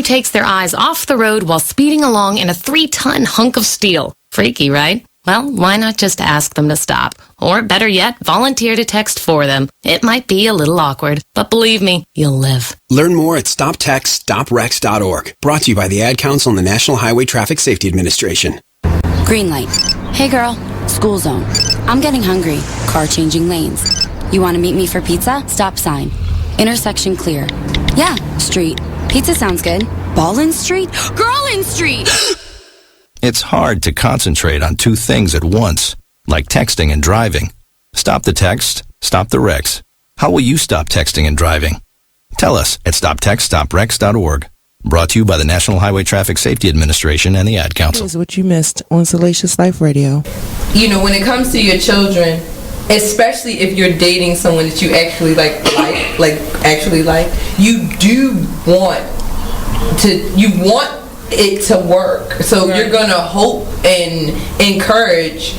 who takes their eyes off the road while speeding along in a 3-ton hunk of steel. Freaky, right? Well, why not just ask them to stop? Or better yet, volunteer to text for them. It might be a little awkward, but believe me, you'll live. Learn more at stoptextstoprex.org. Brought to you by the Ad Council and the National Highway Traffic Safety Administration. Green light. Hey girl, school zone. I'm getting hungry. Car changing lanes. You want to meet me for pizza? Stop sign. Intersection clear. Yeah, street. Pizza sounds good. Ballin Street? Girlin Street! It's hard to concentrate on two things at once, like texting and driving. Stop the text, stop the wrecks. How will you stop texting and driving? Tell us at stoptextstoprex.org. Brought to you by the National Highway Traffic Safety Administration and the Ad Council. Here's what you missed on Salacious Life Radio. You know, when it comes to your children, especially if you're dating someone that you actually like, you do want it to work. So right. You're gonna hope and encourage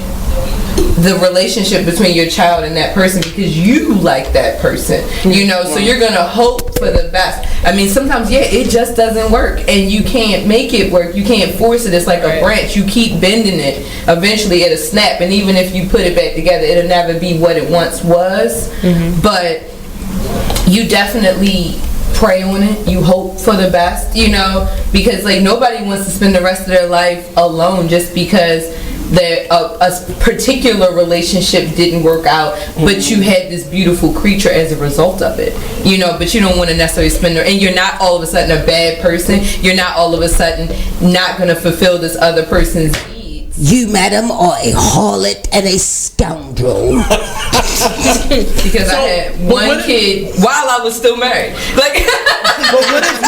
the relationship between your child and that person because you like that person, you know. So you're gonna hope for the best. I mean, sometimes it just doesn't work, and you can't make it work. You can't force it. It's like a branch. You keep bending it. Eventually, it'll snap, and even if you put it back together, it'll never be what it once was. But you definitely pray on it. You hope for the best, you know, because like nobody wants to spend the rest of their life alone just because a particular relationship didn't work out, but you had this beautiful creature as a result of it, you know. But you don't want to necessarily spend and you're not all of a sudden a bad person. You're not all of a sudden not going to fulfill this other person's needs. You, madam, are a harlot and a scoundrel. Because I had one kid while I was still married. Like, but what if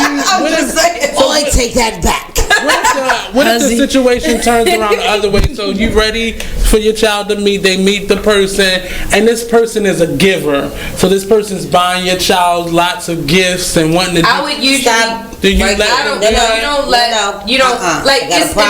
I take that back. What if the situation turns around the other way? So you ready for your child to meet? They meet the person, and this person is a giver. So this person's buying your child lots of gifts and wanting to. I would usually. Stop. If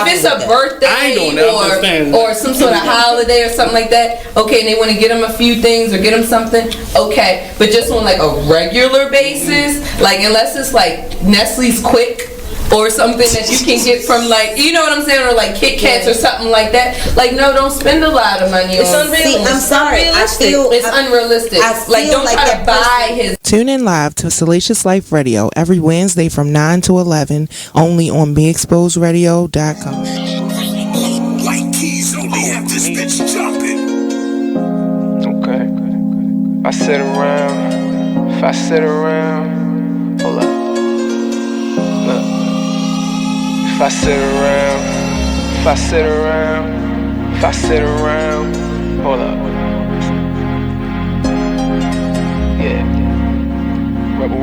it's a birthday or some sort of holiday or something like that, okay, and they want to get them a few things or get them something, okay, but just on like a regular basis, like unless it's like Nestle's Quick or something that you can get from like, you know what I'm saying, or like Kit Kats or something like that. Like, no, don't spend a lot of money on unrealistic. I'm sorry, it's unrealistic. Like, don't try to buy his. Tune in live to Salacious Life Radio every Wednesday from 9 to 11, only on BeExposedRadio.com. White keys only have this bitch jumping. Okay. If I sit around, hold up. Look. If I sit around, hold up. Yeah. Rebel.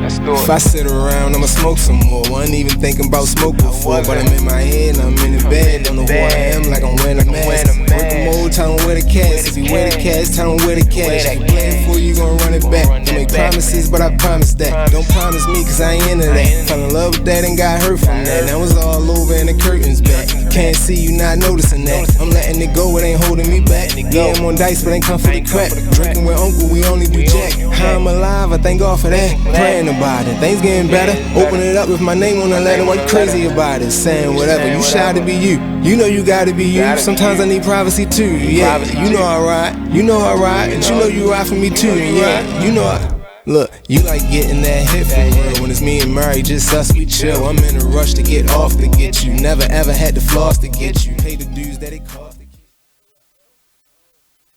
Let's do it. If I sit around, I'ma smoke some more. Wasn't even thinking about smoke before, but I'm in my head, I'm in the bed. Don't know who I am, like I'm wearing a mask. Working mode, tell them where the cash. If you wear the cash, tell them where the cash. You playing for you, gon' run it back. Don't make promises, but I promise that. Don't promise me, cause I ain't into that. Fell in love with that and got hurt from that. Now it's all over and the curtains back. Can't see you not noticing that. I'm letting it go, it ain't holding me back. Yeah, I'm on dice, but ain't come for the crap. Drinking with uncle, we only do jack. How I'm alive, I thank God for that. Praying about it, things getting better. Open it up with my name on the letter. Why you crazy about it? Saying whatever, you shy to be you. You know you gotta be you. Sometimes I need privacy too. Yeah, you know I ride. You know I ride, and you know you ride for me too. Yeah, you know I. Look, you like getting that hit for real. When it's me and Murray, just us, we chill. I'm in a rush to get off to get you. Never ever had to floss to get you. Pay the dues that it costs.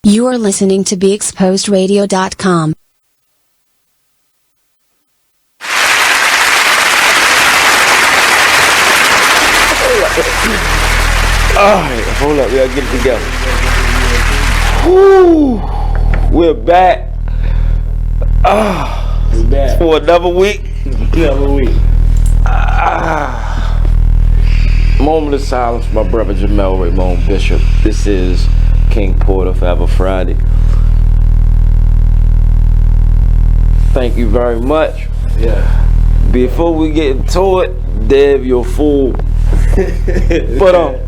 You are listening to BeExposedRadio.com. Alright, hold up, we gotta get it together. Woo! We're back. For another week. Moment of silence for my brother Jamel Raymond Bishop. This is King Porter Forever Friday. Thank you very much. Yeah. Before we get into it, Dev, you're a fool. But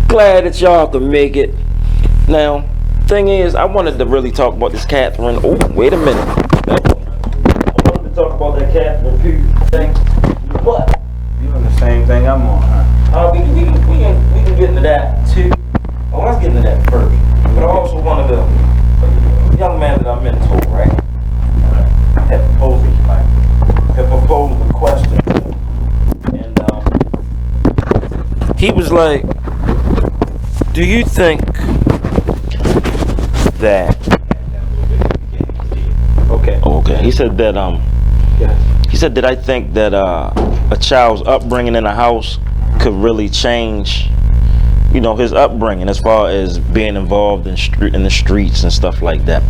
glad that y'all can make it. Now, thing is, I wanted to really talk about this Catherine. Oh, wait a minute. I wanted to talk talk about that Captain Pew thing. What? You on the same thing I'm on, huh? We can get into that too. Oh, let's get into that first. But I also wanted to, the young man that I mentored, right? Had proposed a question, and he was like, "Do you think that?" Okay. He said that He said that I think that a child's upbringing in a house could really change, you know, his upbringing as far as being involved in the streets and stuff like that.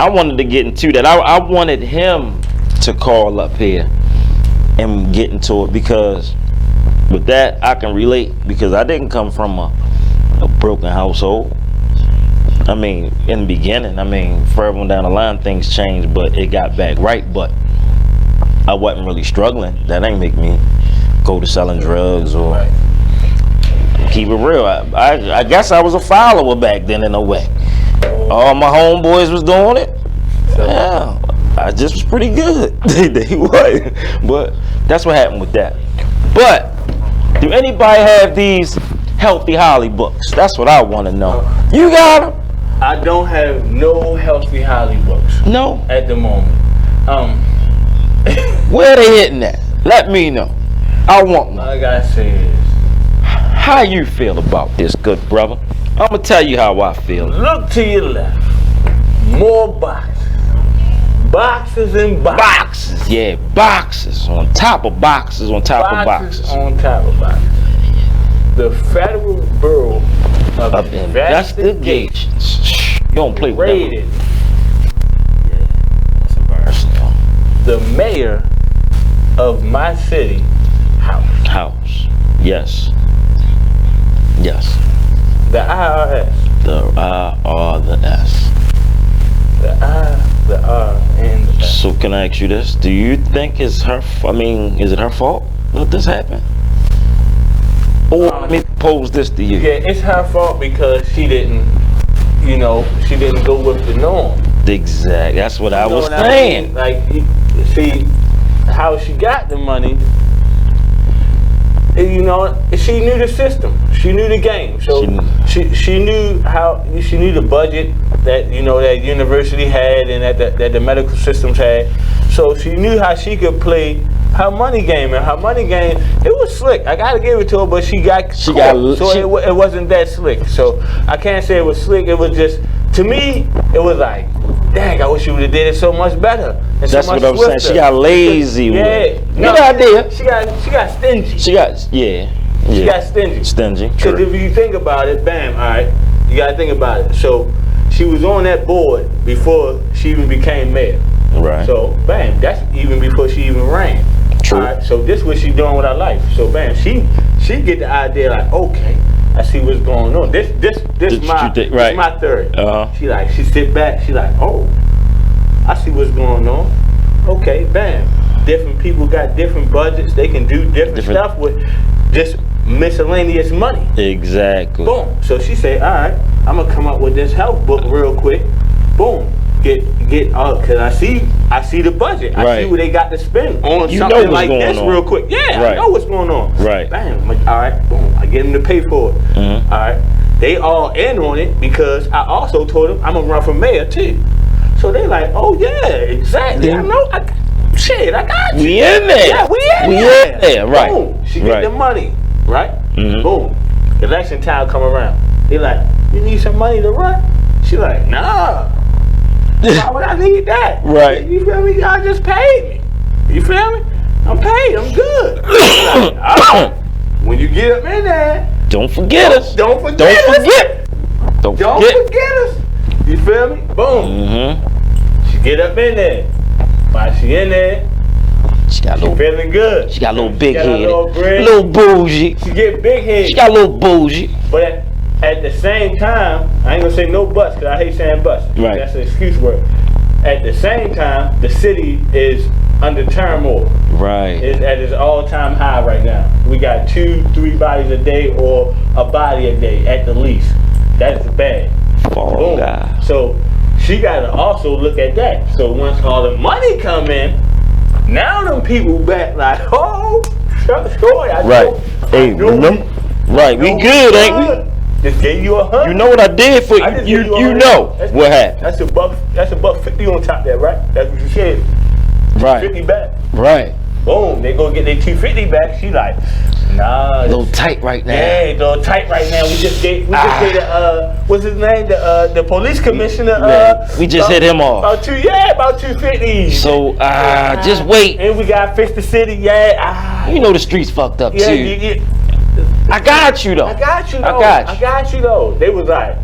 I wanted to get into that. I wanted him to call up here and get into it, because with that I can relate, because I didn't come from a broken household. I mean, in the beginning, I mean, further down the line things changed, but it got back right. But I wasn't really struggling. That ain't make me go to selling drugs or keep it real. I guess I was a follower back then in a way. All my homeboys was doing it. Yeah, I just was pretty good. They was. But that's what happened with that. But do anybody have these Healthy Holly books? That's what I want to know. You got them? I don't have no Healthy Holly books. No? At the moment. Where they hitting at? Let me know. I want one. All I gotta say is, how you feel about this, good brother? I'm gonna tell you how I feel. Look to your left. More boxes. Boxes and boxes. Boxes, yeah, boxes on top of boxes on top of boxes. On top of boxes. The Federal Bureau of Investigations. You don't play with rated. Yeah, that's embarrassing. The mayor of my city house. Yes. Yes. The IRS. The I, R, the S. The I, the R, and the S. So can I ask you this? Do you think it's her? Is it her fault that this happened? Or let me pose this to you. Yeah, it's her fault because she didn't go with the norm. Exactly. That's what I was saying. Like, see how she got the money. You know, she knew the system. She knew the game. So she knew the budget that that university had and that the medical systems had. So she knew how she could play her money game, and her money game, it was slick. I gotta give it to her, but it wasn't that slick. So I can't say it was slick. It was just, to me, it was like, dang, I wish you would have did it so much better. And that's so much what I'm swifter. saying. She got lazy with it. Good idea. She got stingy. She got stingy. Stingy. Because if you think about it, bam, all right, you gotta think about it. So she was on that board before she even became mayor. Right. So bam, that's even before she even ran. True. All right, so this is what she doing with her life. So bam, she get the idea like, okay, I see what's going on. This my theory. She sit back, she like, oh, I see what's going on. Okay, bam. Different people got different budgets. They can do different stuff with just miscellaneous money. Exactly. Boom. So she said, all right, I'm gonna come up with this health book real quick. Boom. Get cause I see the budget. I see what they got to spend on something like this real quick. Yeah, I know what's going on. Right. Bam. All right, boom. I get them to pay for it. Mm-hmm. All right. They all in on it because I also told them I'm gonna run for mayor too. So they like, oh yeah, exactly. I know. I got you. We in there. Yeah, we in there. Right. Boom. She get the money. Right. Mm-hmm. Boom. Election time come around. They like, you need some money to run? She like, nah. Why would I need that? Right. You feel me? Y'all just paid me. You feel me? I'm paid. I'm good. Like, all right. When you get up in there, don't forget us. Don't forget us. Don't forget us. You feel me? Boom. Mm-hmm. She get up in there. While she in there, she feeling good. She got a little big head. A little bougie. She get big head. She got a little bougie. But at the same time, I ain't gonna say no buts because I hate saying buts. Right. That's an excuse word. At the same time, the city is under turmoil. Right. It's at its all-time high right now. We got 2-3 bodies a day or a body a day at the least. That is bad. Boom. God. So she got to also look at that. So once all the money come in, people back like, oh, story. Right. Hey, remember? Right, we good, ain't we? Just gave you 100. You know what I did for you? You know what happened. That's $150 on top of that, right? That's what you said. Right. 50 back. Right. Boom. They gonna get their 250 back. She like, nah. A little tight right now. Yeah, a little tight right now. We just gave the what's his name? The police commissioner. We just hit him off. About 250. So just wait. And we got fix the city. Yeah. You know the streets fucked up too. Yeah. I got you though. I got you though. They was like,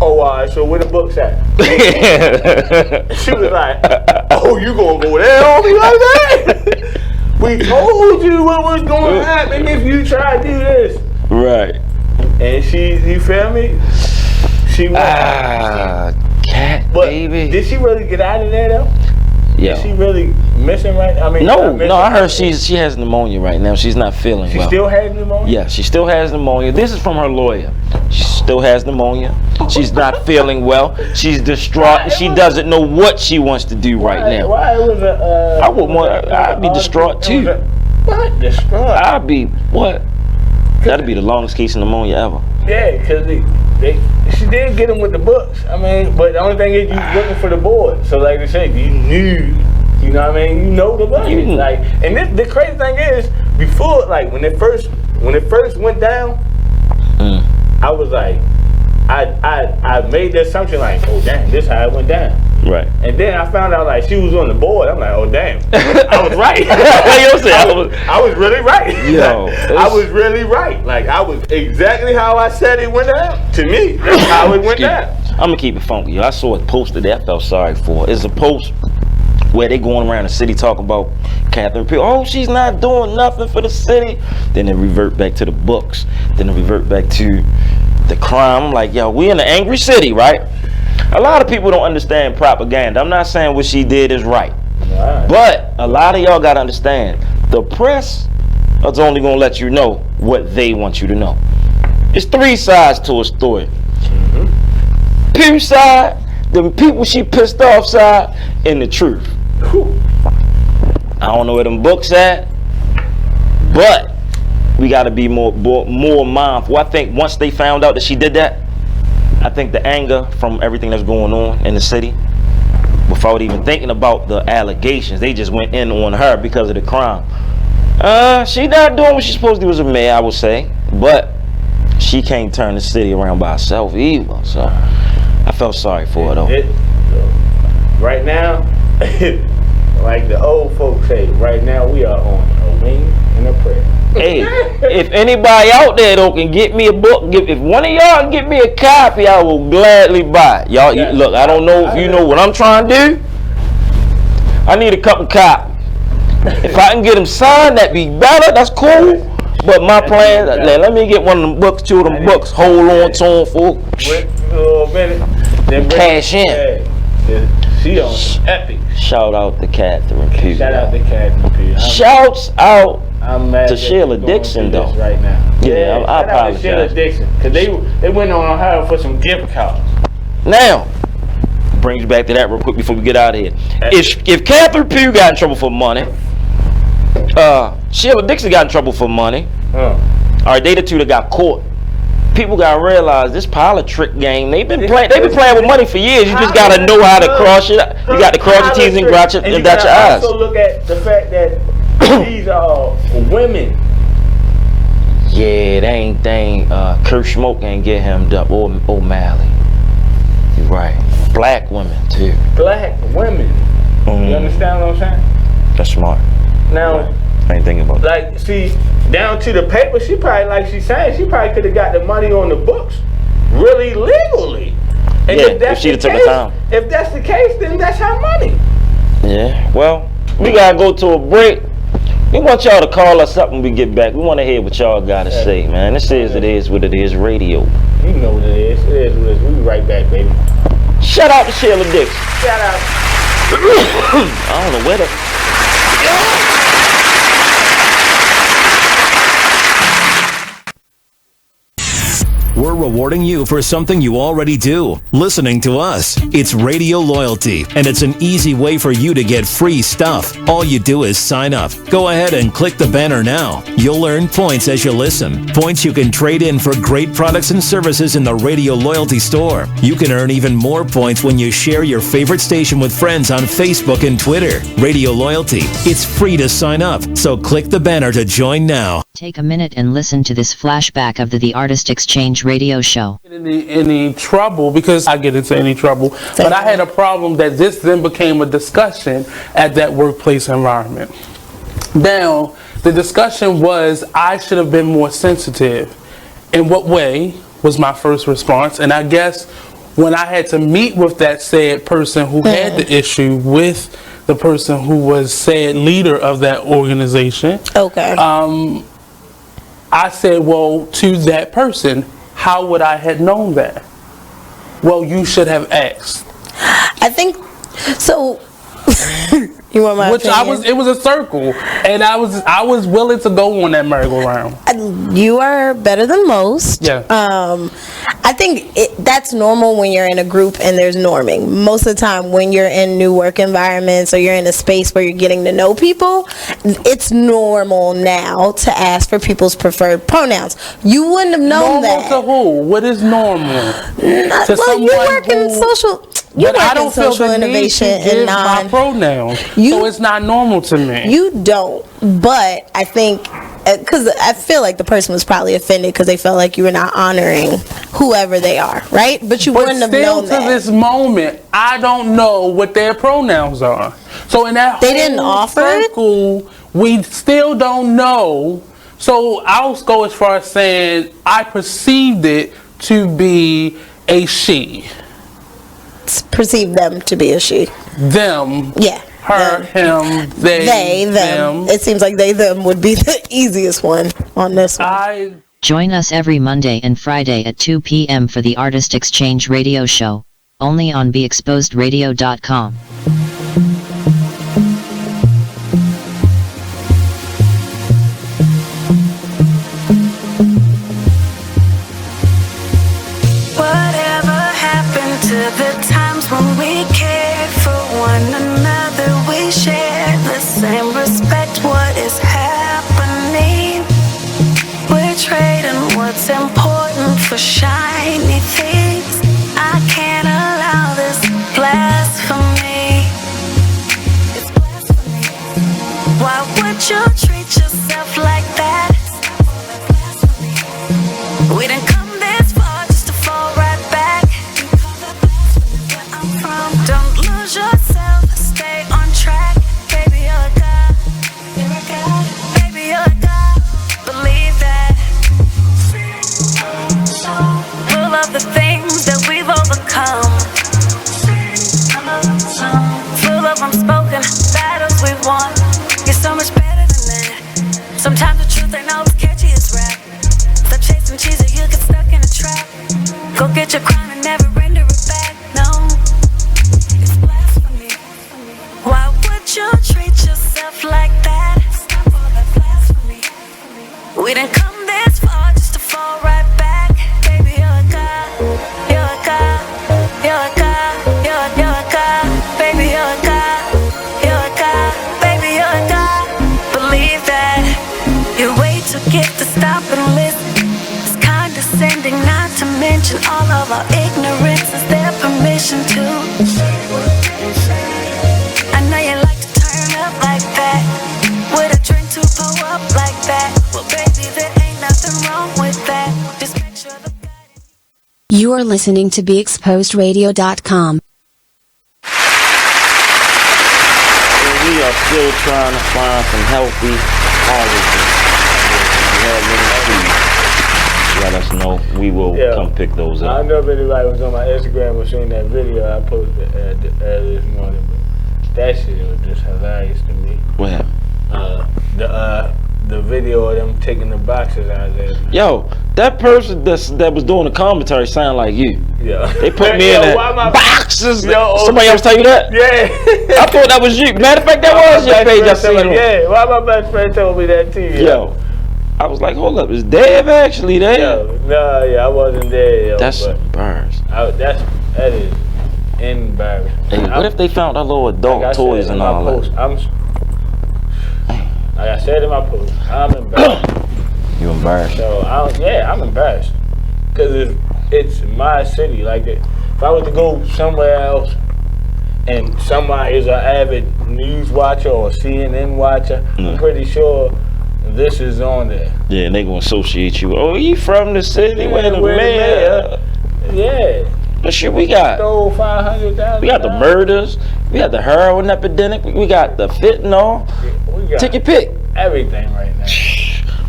oh, all right, so where the books at? She was like, oh, you gonna go there on me like that? We told you what was gonna happen if you try to do this. Right. And you feel me? She went. Cat, but baby. Did she really get out of there though? Yeah. Is she really missing right now? I mean, no. I heard she has pneumonia right now. She's not feeling well. She still has pneumonia? Yeah, she still has pneumonia. This is from her lawyer. She still has pneumonia. She's not feeling well. She's distraught. She doesn't know what she wants to do right now. Why it was a? I'd be distraught too. What? Distraught? I'd be what? That'd be the longest case of pneumonia ever. Yeah, because she did get him with the books. I mean, but the only thing is you looking for the board. So like they say, you knew, you know what I mean? You know the budget. Like, and the crazy thing is, before, like when it first went down, I was like, I made the assumption like, oh damn, this how it went down. Right. And then I found out like she was on the board. I'm like, oh damn, I was right. I was really right. Yo, I was really right. Like I was exactly how I said it went down. To me, that's how it went down. I'm gonna keep it funky. Yo. I saw it posted there. I felt sorry for it. It's a post where they going around the city talking about Catherine Peel. Oh, she's not doing nothing for the city. Then they revert back to the books. Then they revert back to the crime. I'm like, yo, we in an angry city, right? A lot of people don't understand propaganda. I'm not saying what she did is right. But a lot of y'all got to understand, the press is only going to let you know what they want you to know. It's three sides to a story. Pew side, the people she pissed off side, and the truth. I don't know where them books at, but we got to be more mindful. I think once they found out that she did that, I think the anger from everything that's going on in the city, without even thinking about the allegations, they just went in on her because of the crime. She not doing what she's supposed to do as a mayor, I would say, but she can't turn the city around by herself either. So I felt sorry for her though. Right now, like the old folks say, right now we are on a wing and a prayer. Hey, if anybody out there though can get me a book, if one of y'all can get me a copy, I will gladly buy it. Y'all, look, I don't know if you know what I'm trying to do. I need a couple copies. If I can get them signed, that'd be better. That's cool. But my plan, let me get one of them books, two of them books, hold on to them for a minute. Then cash in. She on epic. Shout out to Catherine Pugh. Shout out to Catherine Pugh. Shouts out I'm mad to Sheila Dixon though. Right now. Yeah, I apologize. Sheila Dixon, because they went on her for some gift cards. Now, brings back to that real quick before we get out of here. If Catherine Pugh got in trouble for money, Sheila Dixon got in trouble for money. All right, they the two that got caught. People gotta realize this politrick game. They've been playing with money for years. You just gotta know how to cross it. You got to cross your T's and dot your I's. Also look at the fact that these are women. Yeah, they ain't Kurt Smoke ain't get him up or O'Malley. You're right. Black women too. Black women. You understand what I'm saying? That's smart. Now, I ain't thinking about that. Like, see, down to the paper, she probably, like she's saying, she probably could have got the money on the books really legally. And yeah, if she'd have took her time. If that's the case, then that's her money. Yeah, well, we gotta go to a break. We want y'all to call us up when we get back. We want to hear what y'all gotta say, man. This is It Is What It Is Radio. You know what it is. It is what it is. We'll be right back, baby. Shout out to Sheila Dixon. Shout out. I don't know where the... we're rewarding you for something you already do, listening to us. It's Radio Loyalty, and it's an easy way for you to get free stuff. All you do is sign up. Go ahead and click the banner now. You'll earn points as you listen. Points you can trade in for great products and services in the Radio Loyalty store. You can earn even more points when you share your favorite station with friends on Facebook and Twitter. Radio Loyalty. It's free to sign up, so click the banner to join now. Take a minute and listen to this flashback of the Artist Exchange radio show. Any trouble, because I get into any trouble, but I had a problem that this then became a discussion at that workplace environment. Now, the discussion was I should have been more sensitive. In what way was my first response? And I guess when I had to meet with that said person who had the issue with the person who was said leader of that organization, I said, well, to that person, how would I have known that? Well, you should have asked. I think so. You want my opinion? It was a circle, and I was willing to go on that merry-go-round. You are better than most. Yeah. I think that's normal when you're in a group and there's norming. Most of the time when you're in new work environments or you're in a space where you're getting to know people, it's normal now to ask for people's preferred pronouns. You wouldn't have known that. Normal to who? What is normal? Well, you work in social... You work in social innovation and my pronouns, so it's not normal to me. You don't, but I think, because I feel like the person was probably offended because they felt like you were not honoring whoever they are, right? But you wouldn't have known that. Still to this moment, I don't know what their pronouns are. So in that they didn't offer circle, we still don't know. So I'll go as far as saying I perceived it to be a she. Perceive them to be a she. Them. Yeah. Her, him, they, them. It seems like they, them would be the easiest one on this one. Join us every Monday and Friday at 2 p.m. for the Artist Exchange radio show, only on BeExposedRadio.com. When we cared for one another, we shared the same respect. What is happening? We're trading what's important for shiny things. I can't allow this blasphemy. It's blasphemy. Why would you treat yourself like that? We didn't come this far just to fall right back. Don't lose yourself, stay on track. Baby, you're a god. You're a god. Baby, you're a god. Believe that. Full of the things that we've overcome. Full of unspoken battles we won. You're so much better than that. Sometimes the truth ain't always catchy as rap. Stop chasing cheese or you get stuck in a trap. Go get your crown and never render it back. No. Why would you treat yourself like that? We didn't come this far just to fall right back. Baby, you're a god. You're a god. You're a god. You're a god. Baby, you're a god. You're a god. Baby, you're a god. Believe that. You're way too gifted to stop and listen. It's condescending, not to mention all of our ignorance. Is their permission to? I know you like to turn up like that. With a drink to pull up like that. Well, baby, there ain't nothing wrong with that. Just make sure the You are listening to BeExposedRadio.com. We are still trying to find some healthy harvests. If you have any trees, let us know. We will come pick those up. I don't know if anybody was on my Instagram or seen that video I posted earlier this morning, but that shit was just hilarious to me. What happened? The video of them taking the boxes out of there. Yo, that person that was doing the commentary sound like you. Yeah. They put me in that boxes. Somebody else tell you that? Yeah. I thought that was you. Matter of fact, that was your page I seen. Yeah. Why my best friend told me that too? Yo. I was like, hold up, is Dave actually there? Yo, no, yeah, I wasn't there. Yo, That's embarrassing. That is embarrassing. Hey, what if they found our little adult toys and all that? Like I said in my post, I'm embarrassed. You embarrassed? So I'm embarrassed because it's my city. Like if I was to go somewhere else and somebody is an avid news watcher or CNN watcher, I'm pretty sure this is on there. Yeah, and they gonna associate you. Oh, you from the city where the mayor? Yeah. But shit, we got stole $500,000. We got the murders. We got the heroin epidemic. We got the fentanyl. Take your pick. Everything right now.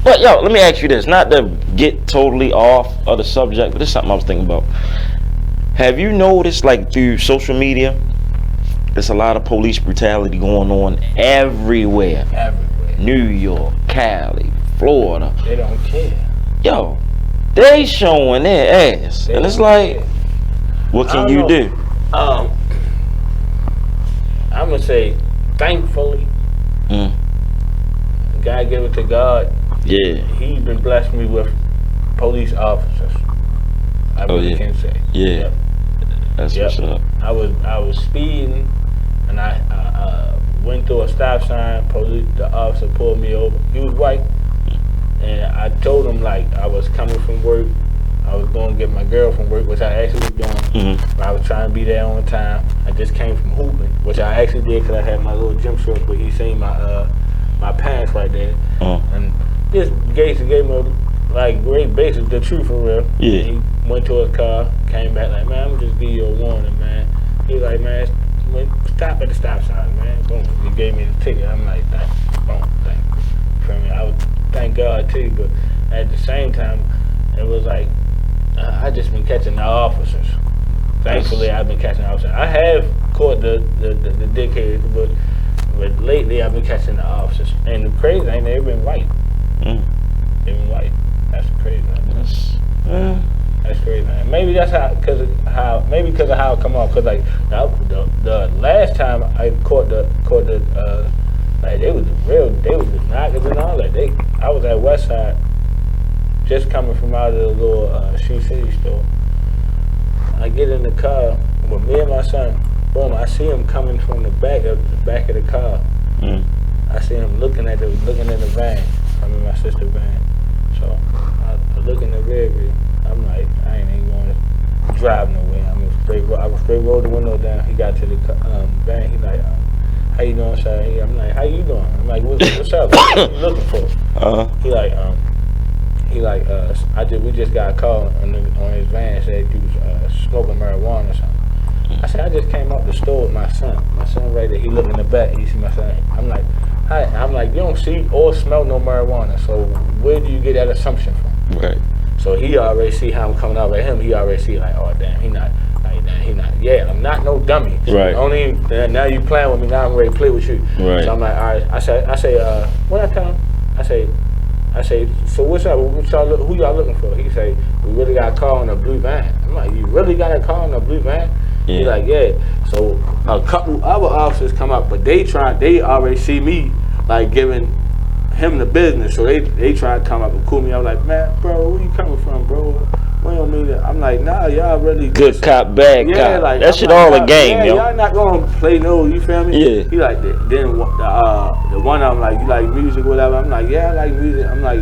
But yo, let me ask you this, not to get totally off of the subject, but this is something I was thinking about. Have you noticed, like through social media, there's a lot of police brutality going on everywhere. Everywhere. New York, Cali, Florida. They don't care. Yo, they showing their ass. And it's like, what can you do? I'm gonna say, thankfully, God give it to God. Yeah. He's been blessed me with police officers. I really can say. Yeah. Yep. That's what's up. I was speeding, and I went through a stop sign. The officer pulled me over. He was white, and I told him like I was coming from work. I was going to get my girl from work, which I actually was doing. But I was trying to be there on time. I just came from hooping, which I actually did because I had my little gym shorts, but he seen my pants right there. And just gave me like great basics, the truth for real. Yeah. And he went to his car, came back like, man, I'm just give you a warning, man. He was like, man, stop at the stop sign, man. Boom. He gave me the ticket. I'm like, boom, thank you. For me, I would thank God too, but at the same time, it was like, I just been catching the officers. Thankfully, I've been catching the officers. I have caught the dickheads, but lately I've been catching the officers. And the crazy thing, they've been white. They've been white. That's crazy. That's crazy. Maybe that's because of how it come off. Cause like the last time I caught the like they was the knockers and all that. I was at Westside. Just coming from out of the little Shoe City store. I get in the car with me and my son. Boom! I see him coming from the back of the car. I see him looking in the van. I'm in my sister's van. So I look in the rear view. I'm like, I ain't even going to drive nowhere. I was straight roll the window down. He got to the van. He like, how you doing, sir? I'm like, how you doing? I'm like, what's up? What are you looking for? He like, we just got a call on his van, said he was smoking marijuana or something. I said, I just came out the store with my son. My son right there, he looked in the back, he see my son. I'm like, hi. I'm like, you don't see or smell no marijuana, so where do you get that assumption from? Right. So he already see how I'm coming out at him, he already see like, oh damn, he not. Yeah, I'm not no dummy. So right. Only now you playing with me, now I'm ready to play with you. Right. So I'm like, all right, I say, what I tell him? I say, so what's up? Who y'all looking for? He say, we really got a call in a blue van. I'm like, you really got a call in a blue van? Yeah. He like, yeah. So a couple other officers come up, but they already see me like giving him the business. So they try to come up and cool me. I'm like, man, bro, where you coming from, bro? We don't need that. I'm like, nah, y'all really good cop, bad cop. Like, that shit all a game, yo. Y'all not gonna play no, you feel me? Yeah. He like then the one of them like, you like music or whatever. I'm like, yeah, I like music. I'm like,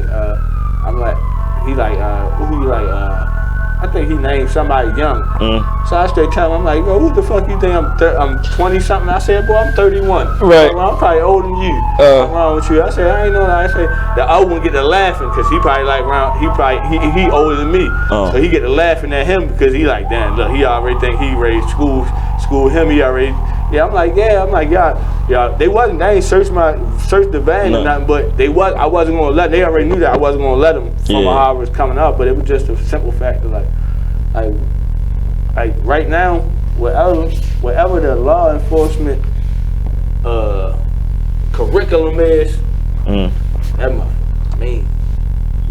he like, who you like? I think he named somebody young. So I straight tell him, I'm like, bro, who the fuck you think I'm 20 something? I said, boy, I'm 31. Right. I'm probably older than you. What's wrong with you? I said, I ain't know that. I said, the other one get to laughing because he probably like around, he older than me. So he get to laughing at him because he like, damn, look, he already think he raised school him, he already, I'm like, y'all, they ain't search the van or nothing, but I wasn't gonna let, they already knew that I wasn't gonna let them from how I was coming up, but it was just a simple fact of like right now, whatever the law enforcement curriculum is, that mean.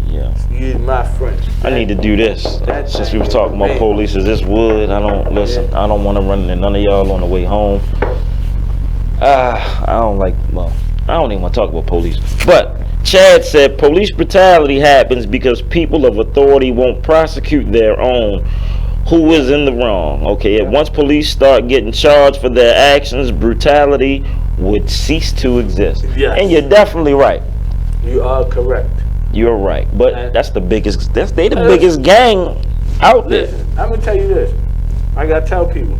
Yeah. Excuse my French. I need to do this. Since we was talking about police, is this wood? I don't listen. I don't want to run into none of y'all on the way home. I don't even want to talk about police. But Chad said police brutality happens because people of authority won't prosecute their own. Who is in the wrong? Okay, once police start getting charged for their actions, brutality would cease to exist. Yes. And you're definitely right. You are correct. You're right. But that's the biggest, they the biggest gang out there. Listen, I'm gonna tell you this. I gotta tell people,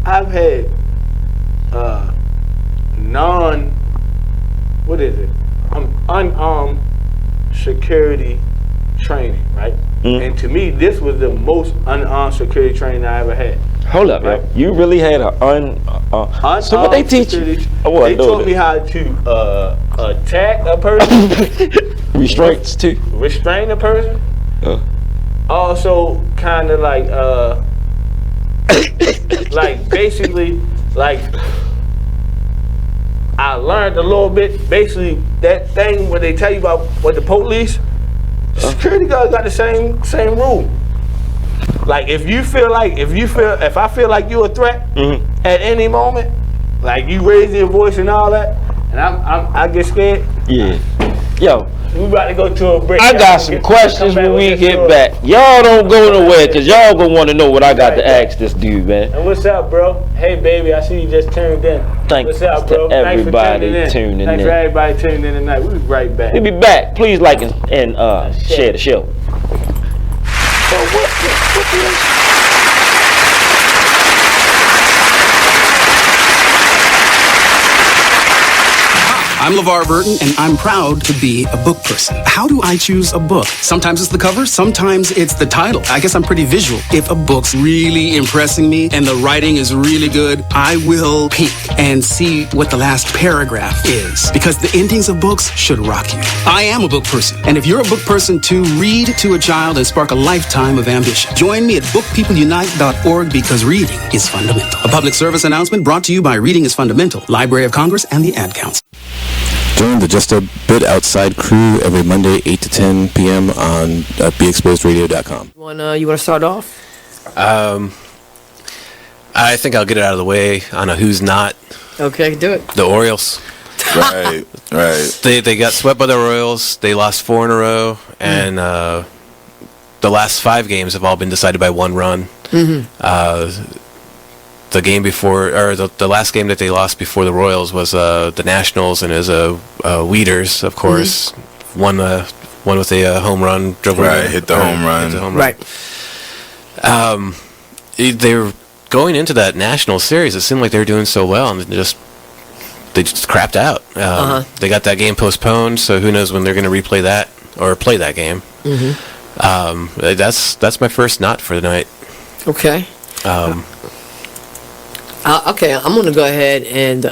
I've had unarmed security training, right? And to me, this was the most unarmed security training I ever had. Hold up, right? You really had an so what they teach you? They taught me how to attack a person. Restraints too. Restrain a person. Also, kind of like like basically like I learned a little bit. Basically, that thing where they tell you about what the police, security guards got the same rule. Like if I feel like you're a threat at any moment, like you raise your voice and all that, and I get scared. Yeah. Yo, we about to go to a break. I got some questions when we get back. Y'all don't go nowhere because y'all gonna want to know what I got to ask this dude, man. And what's up, bro? Hey, baby, I see you just tuned in. Thanks what's up, bro? to everybody tuning in. Thanks for everybody tuning in tonight. We'll be right back. We'll be back. Please like and share the show. So what I'm LeVar Burton, and I'm proud to be a book person. How do I choose a book? Sometimes it's the cover, sometimes it's the title. I guess I'm pretty visual. If a book's really impressing me and the writing is really good, I will peek and see what the last paragraph is, because the endings of books should rock you. I am a book person, and if you're a book person too, read to a child and spark a lifetime of ambition. Join me at bookpeopleunite.org because reading is fundamental. A public service announcement brought to you by Reading is Fundamental, Library of Congress, and the Ad Council. Join the Just a Bit Outside crew every Monday, 8 to 10 p.m. on BeExposedRadio.com. You want to start off? I think I'll get it out of the way on a who's not. Okay, do it. The Orioles. Right. They got swept by the Royals. They lost 4 in a row, and the last 5 games have all been decided by 1 run. The game before, or the last game that they lost before the Royals was the Nationals, and it was Weeders, of course, won with a home run. Hit the home run. Right. They were going into that National series. It seemed like they were doing so well, and they just crapped out. They got that game postponed, so who knows when they're going to replay that or play that game. That's my first not for the night. Okay. Okay, I'm going to go ahead and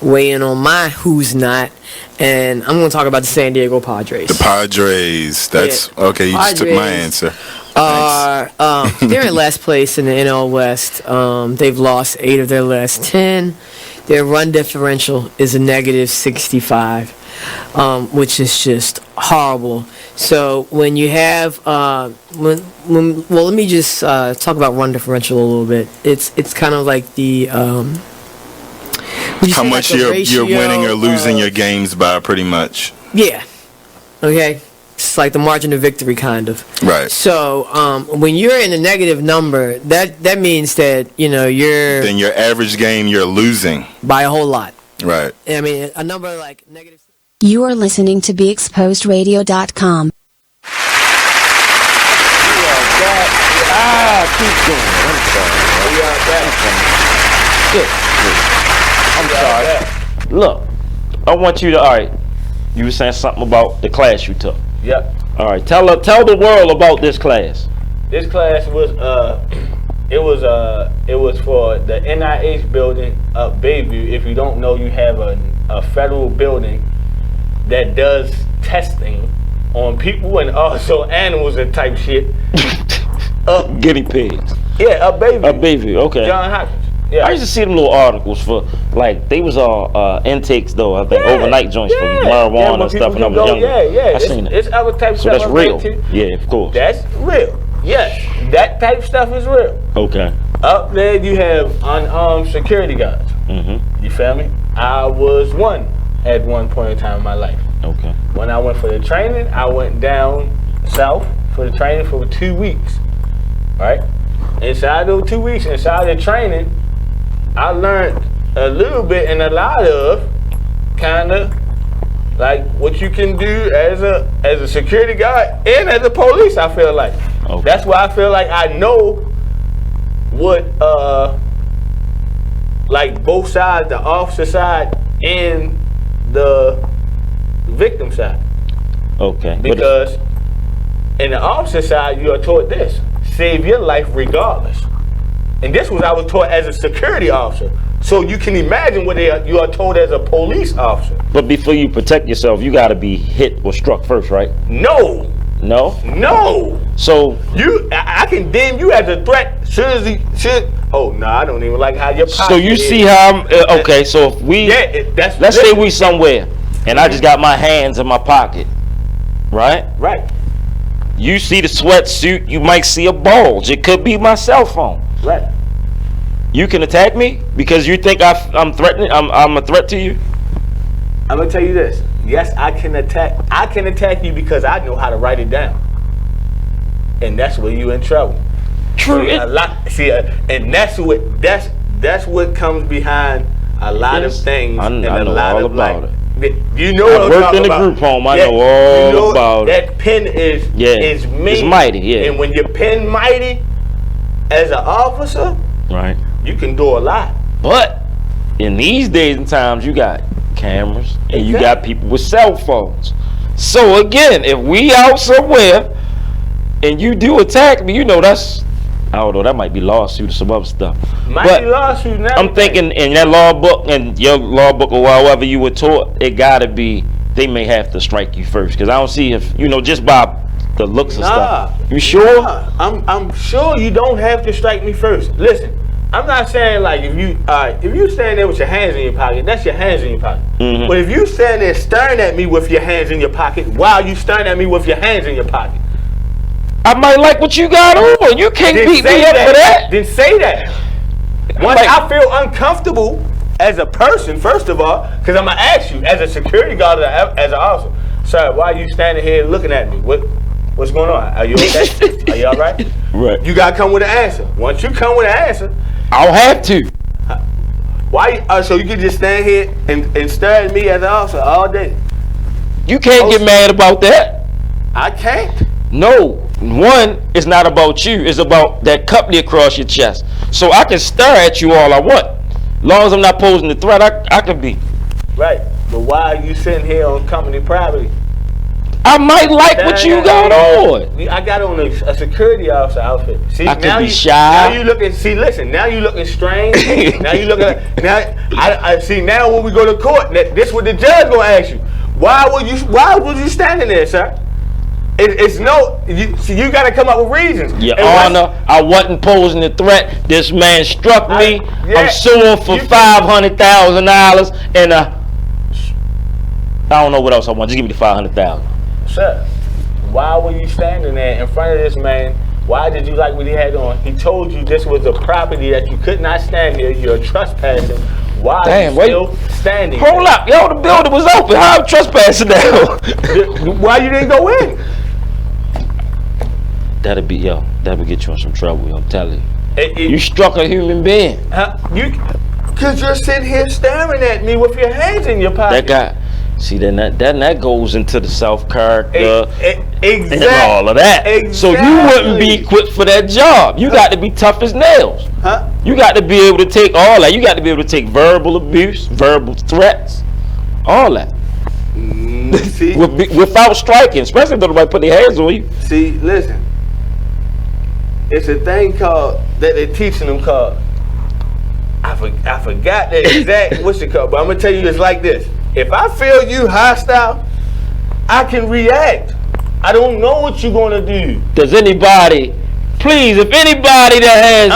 weigh in on my who's not, and I'm going to talk about the San Diego Padres. The Padres. That's okay. You just took my answer. They're in last place in the NL West. They've lost 8 of their last 10. Their run differential is a negative 65, which is just horrible. So when you have well, let me just talk about run differential a little bit. It's kind of like the how much you're winning or losing your games by, pretty much. Yeah. Okay. It's like the margin of victory, kind of. Right. So when you're in a negative number, that means that you're then your average game you're losing by a whole lot. Right. I mean, a number like negative. You are listening to BeExposedRadio.com. Keep going. I'm sorry. Look, I want you to. All right, you were saying something about the class you took. Yep. All right, tell the world about this class. This class was it was for the NIH building up Bayview. If you don't know, you have a federal building that does testing on people and also animals and type shit. Guinea pigs. Yeah, up Bayview. Up Bayview, okay. John Hopkins. Yeah. I used to see them little articles for, like, they was all intakes though, I think, overnight joints for marijuana and stuff when I was younger. I seen it. It's other type of so stuff. So that's real. Yeah, of course. That's real. Yes, that type of stuff is real. Okay. Up there you have unarmed security guards. You feel me? I was one at one point in time in my life. Okay. When I went for the training, I went down south for the training for 2 weeks. Right? Inside those 2 weeks, inside the training, I learned a little bit and a lot of kind of like what you can do as a security guard and as a police. I feel like that's why I feel like I know what like both sides, the officer side and the victim side. Okay. Because in the officer side, you are taught this: save your life regardless. And this was I was taught as a security officer. So you can imagine what you are told as a police officer. But before you protect yourself, you got to be hit or struck first, right? No. No? No. So I condemn you as a threat. Oh no, I don't even like how your pocket So you see how I'm okay? So if we let's say we somewhere, and I just got my hands in my pocket, right? Right. You see the sweatsuit, you might see a bulge. It could be my cell phone. Right. You can attack me because you think I'm threatening. I'm a threat to you. I'm gonna tell you this. Yes, I can attack. I can attack you because I know how to write it down, and that's where you in trouble. True. See, and that's what comes behind a lot of things. I know all about it. You know I what worked I'm in the about. group home. I know all about it. That pen is mean. It's mighty. Yeah. And when you're pen mighty as an officer, right, you can do a lot. But in these days and times, you got cameras and you got people with cell phones. So again, if we out somewhere and you do attack me, you know that's, I don't know, that might be lawsuit or some other stuff. Might be lawsuit now. I'm thinking in that law book and your law book or however you were taught, it gotta be, they may have to strike you first. Because I don't see if, just by the looks of stuff. You sure? I'm sure you don't have to strike me first. Listen, I'm not saying like if you stand there with your hands in your pocket, that's your hands in your pocket. Mm-hmm. But if you stand there staring at me with your hands in your pocket, while you staring at me with your hands in your pocket, I might like what you got on. You can't beat me up for that. Then say that. Once I feel uncomfortable as a person, first of all, because I'm gonna ask you as a security guard, as an officer, sir, why are you standing here looking at me? What's going on? Are you okay? Are you all right? Right. You gotta come with an answer. Once you come with an answer, I'll have to. Why? So you can just stand here and stare at me as an officer all day? You can't get mad about that. I can't. No. One, it's not about you. It's about that company across your chest. So I can stare at you all I want. As long as I'm not posing a threat, I can be. Right. But why are you sitting here on company property? I might like what you got on. I got on a security officer outfit. See, I could now be shy. Now you looking. See, listen. Now you looking strange. Now you looking. Now I see. Now when we go to court, this what the judge gonna ask you. Why was you standing there, sir? It's no. You got to come up with reasons. Your Honor, I wasn't posing a threat. This man struck me. I'm suing for $500,000 and I don't know what else I want. Just give me the $500,000. Sir, why were you standing there in front of this man? Why did you like what he had on? He told you this was a property that you could not stand here. You're trespassing. Why are you still standing? Hold up. Yo, the building was open. How I'm trespassing now? Why you didn't go in? That'll get you in some trouble. I'm telling you. You struck a human being. Because you're sitting here staring at me with your hands in your pocket. That guy. See, then that goes into the self-character and all of that. Exactly. So you wouldn't be equipped for that job. You got to be tough as nails. Huh? You got to be able to take all that. You got to be able to take verbal abuse, verbal threats, all that. See? Without striking, especially if nobody put their hands on you. See, listen. It's a thing called, that they're teaching them called, I forgot the exact, what's it called, but I'm going to tell you it's like this. If I feel you hostile, I can react. I don't know what you're going to do. Does anybody, please, if anybody that has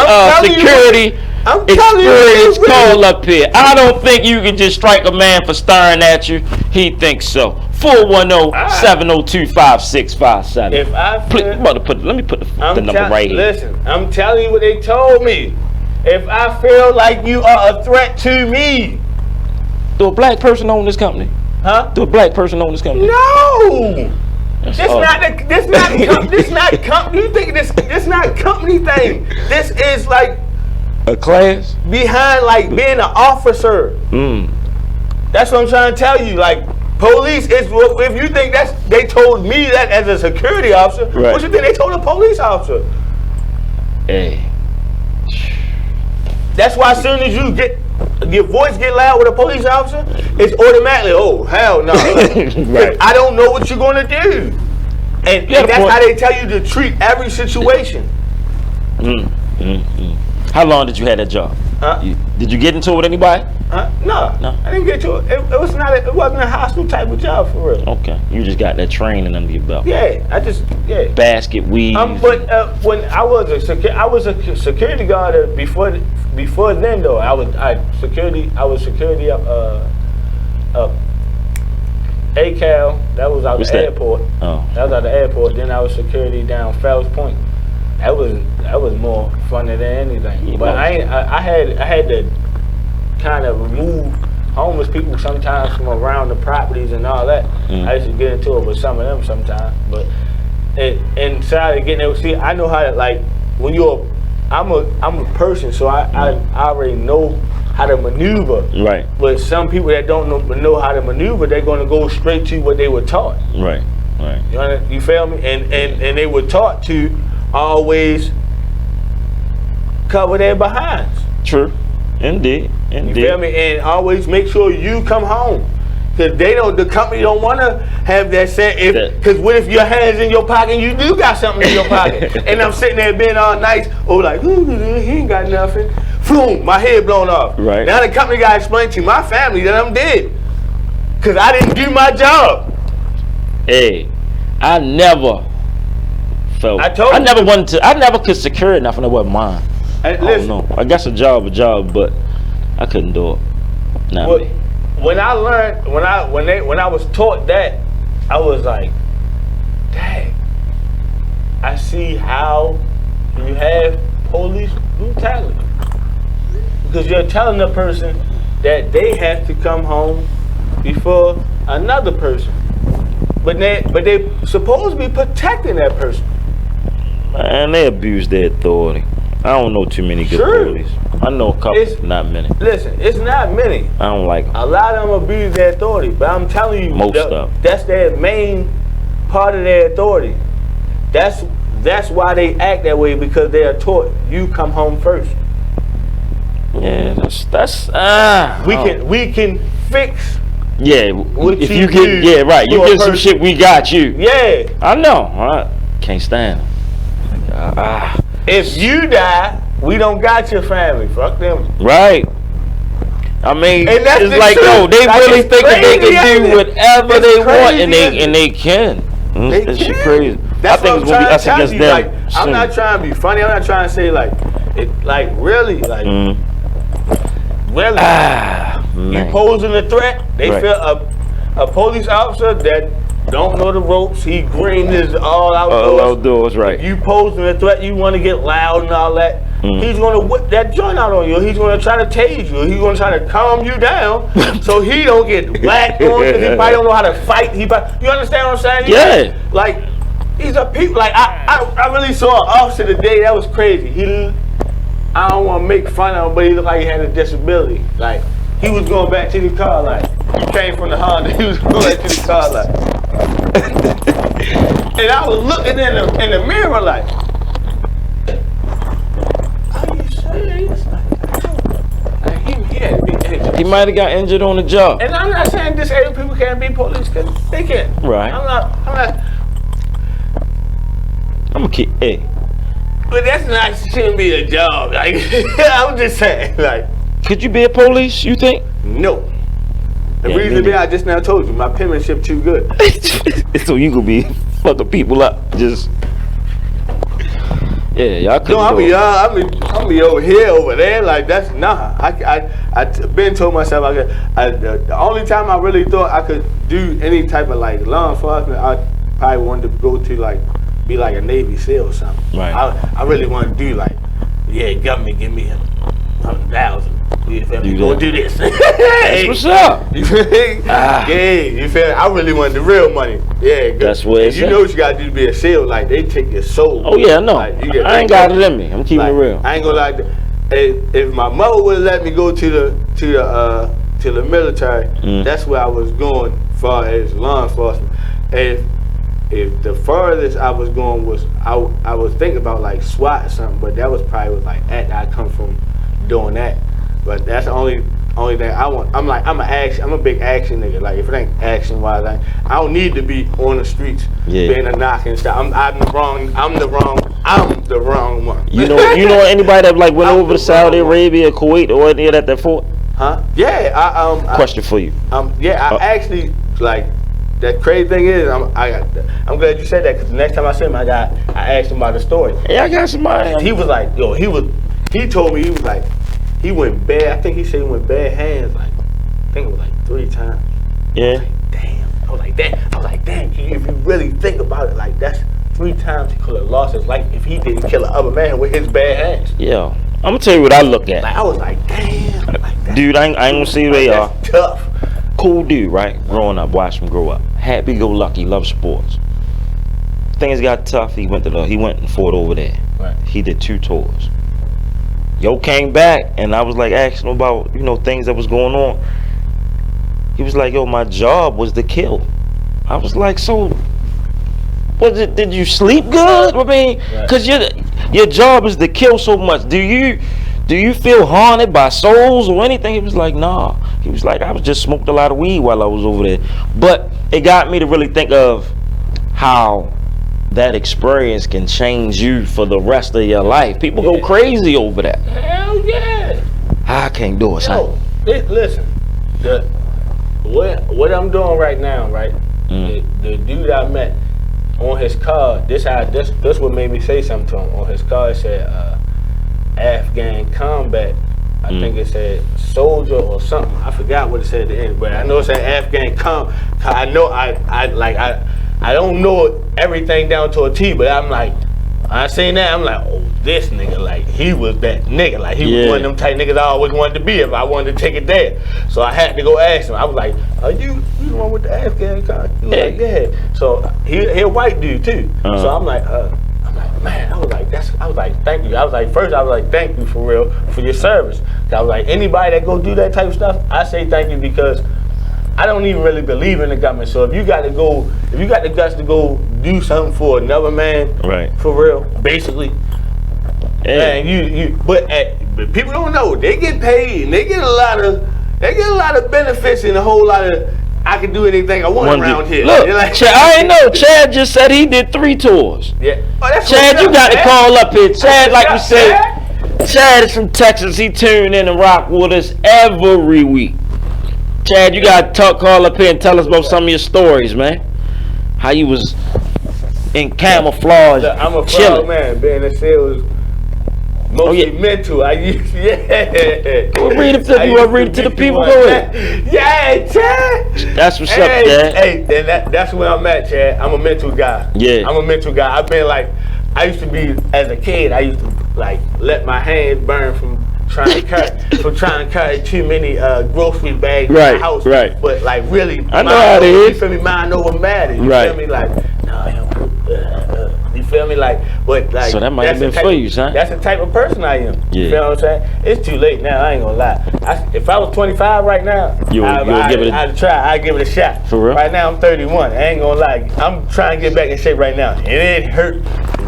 security experience, call up here. I don't think you can just strike a man for staring at you. He thinks so. 410-702-5657. If I feel, let me put the number right here. Listen, I'm telling you what they told me. If I feel like you are a threat to me. Do a black person own this company? Huh? Do a black person own this company? No. That's This all. not company. You think this not company thing? This is like A class? behind like being an officer. That's what I'm trying to tell you. Like police is if you think they told me that as a security officer, Right. what you think they told a police officer? Hey. That's why as soon as your voice get loud with a police officer, it's automatically, oh hell no. Right. I don't know what you're gonna do. And got a that's point. how they tell you to treat every situation. How long did you have that job? Did you get into it with anybody? No. I didn't get to it. It wasn't a hostile type of job for real. Okay. You just got that training under your belt. Yeah, Basket weave. But when I was a security guard before then though. I was security ACAL. That was out the airport. Oh. That was out the airport. Then I was security down Fells Point. That was more fun than anything. But I had to kind of remove homeless people sometimes from around the properties and all that. I used to get into it with some of them sometimes. But inside of getting there, see, I know how to like when I'm a person, so I already know how to maneuver. Right. But some people that don't know how to maneuver, they're gonna go straight to what they were taught. Right. You feel me? And they were taught to always cover their behinds. True. Indeed. You feel me? And always make sure you come home. Cause the company don't want to have that set. Cause what if your hand's in your pocket and you do got something in your pocket? And I'm sitting there being all nice, he ain't got nothing. Boom, my head blown off. Right. Now the company got to explain to my family that I'm dead. Cause I didn't do my job. Hey, I never felt. I never could secure nothing that wasn't mine. I don't know. I guess a job, but I couldn't do it. Nah. When I learned, when I was taught that, I was like, dang, I see how you have police brutality. Because you're telling the person that they have to come home before another person. But they supposed to be protecting that person. Man, they abuse their authority. I don't know too many good police. I know a couple, not many. Listen, it's not many. I don't like them. A lot of them abuse their authority, but I'm telling you, that's their main part of their authority. That's why they act that way, because they are taught you come home first. Yeah, that's we can fix. Yeah, if you get right, you get some shit, we got you. Yeah, I know. I can't stand them. If you die, we don't got your family. Fuck them. Right. I mean, and that's it's like, truth. they like, really think that they can do whatever they want, and they can. They shit crazy. That's I think what it's gonna be us I'm against trying to them. tell you. Like, I'm not trying to be funny. I'm not trying to say really. You posing a threat. They feel a police officer that don't know the ropes. He green is all outdoors. All outdoors, right. You posing a threat. You want to get loud and all that. He's going to whip that joint out on you. He's going to try to tase you. He's going to try to calm you down so he don't get whacked on, because he probably don't know how to fight. You understand what I'm saying? Yeah. Like, these are people. Like, I really saw an officer today. That was crazy. I don't want to make fun of him, but he looked like he had a disability. Like, he was going back to the car like, he came from the Honda. He was going back to the car like. And I was looking in the mirror like, are you serious? He had to be injured. He might have got injured on the job. And I'm not saying disabled people can't be police, because they can. Right. I'm a kid. Hey. But shouldn't be a job. Like, I'm just saying, like. Could you be a police, you think? No. The reason being, I just now told you, my penmanship too good. So you could be fucking people up, just. Yeah, y'all could. No, I'm be over here, over there. Like, that's I been told myself the only time I really thought I could do any type of like law enforcement, I probably wanted to go to be like a Navy SEAL or something. Right. I really want to do government give me $100,000. You feel me? Go do this. That's what's up. You feel me? Yeah, you feel me? I really wanted the real money. Yeah, that's what it you know what you gotta do to be a SEAL. Like they take your soul. Oh yeah, no. Like, I ain't got it in me. I'm keeping it real. I ain't gonna lie. If my mother would let me go to the military, that's where I was going far as law enforcement. If the farthest I was going was I was thinking about like SWAT or something, but that was probably like after I come from doing that. But that's the only thing I want. I'm a big action nigga. Like if it ain't action wise, I don't need to be on the streets being a knock and stuff. I'm the wrong one. You know anybody that like went over to Saudi Arabia, Kuwait, or any of that fought? Huh? Yeah. Question for you. I actually like. The crazy thing is, I'm glad you said that because the next time I see him, I asked him about the story. Yeah, I got somebody. He was like, he told me he was like, he went bad. I think he said he went bad hands. Like, I think it was like 3 times. Yeah. I was like, damn. If you really think about it, like that's 3 times he could have lost his life if he didn't kill another man with his bad hands. Yeah. I'm gonna tell you what I look at. Like I was like, damn. Like, dude, I ain't gonna see who they are. Tough. Cool dude, right? Growing up, watched him grow up. Happy-go-lucky, loved sports. Things got tough. He went and fought over there. Right. He did 2 tours. Yo came back, and I was like asking him about things that was going on. He was like, "Yo, my job was to kill." I was like, "So, was it? Did you sleep good? I mean, because your job is to kill so much. Do you feel haunted by souls or anything?" He was like, "Nah." He was like, "I was just smoked a lot of weed while I was over there." But it got me to really think of how that experience can change you for the rest of your life. People go crazy over that. Hell yeah. I can't do it, son. Listen, what I'm doing right now, right? The dude I met on his car, this what made me say something to him. On his car it said Afghan combat. I think it said soldier or something. I forgot what it said at the end, but I know it said Afghan I know I don't know everything down to a T, but I'm like, I seen that, I'm like, oh, this nigga, like he was that nigga, like he was one of them type niggas I always wanted to be if I wanted to take it there. So I had to go ask him. I was like, "Are you the one with the Afghan combat?" He was like, "Yeah." So he a white dude too. So I'm like, man, I was like, thank you. First I was like, thank you for real for your service. I was like, anybody that go do that type of stuff, I say thank you because I don't even really believe in the government. So if you got the guts to go do something for another man, right? For real, basically, man, but people don't know they get paid and they get a lot of benefits and a whole lot of. I can do anything I want around here. Look, like, I ain't know. Chad just said he did 3 tours. Yeah. Oh, that's Chad, you got to call up here. Chad, like you said, Chad is from Texas. He tuned in and rock with us every week. Chad, you got to call up here and tell us about some of your stories, man. How you was in camouflage, I'm a chilling. proud man. Being a SEAL was mostly mental. I used Well, read it to the people. Go ahead. Yeah, Chad. That's what's up, Chad. Hey, that's where I'm at, Chad. I'm a mental guy. Yeah. I'm a mental guy. I've been like, I used to be, as a kid, I used to like let my hands burn from trying to carry too many grocery bags in the house. Right. But like really, I know how it is. You feel me? Mind over matter. You feel me? Like, you feel me? Like, but like. So that might have been for you, son. That's the type of person I am. Yeah. You feel what I'm saying? It's too late now. I ain't gonna lie. If I was 25 right now, I'd try. I'd give it a shot. For real? Right now I'm 31. I ain't gonna lie. I'm trying to get back in shape right now, and it hurt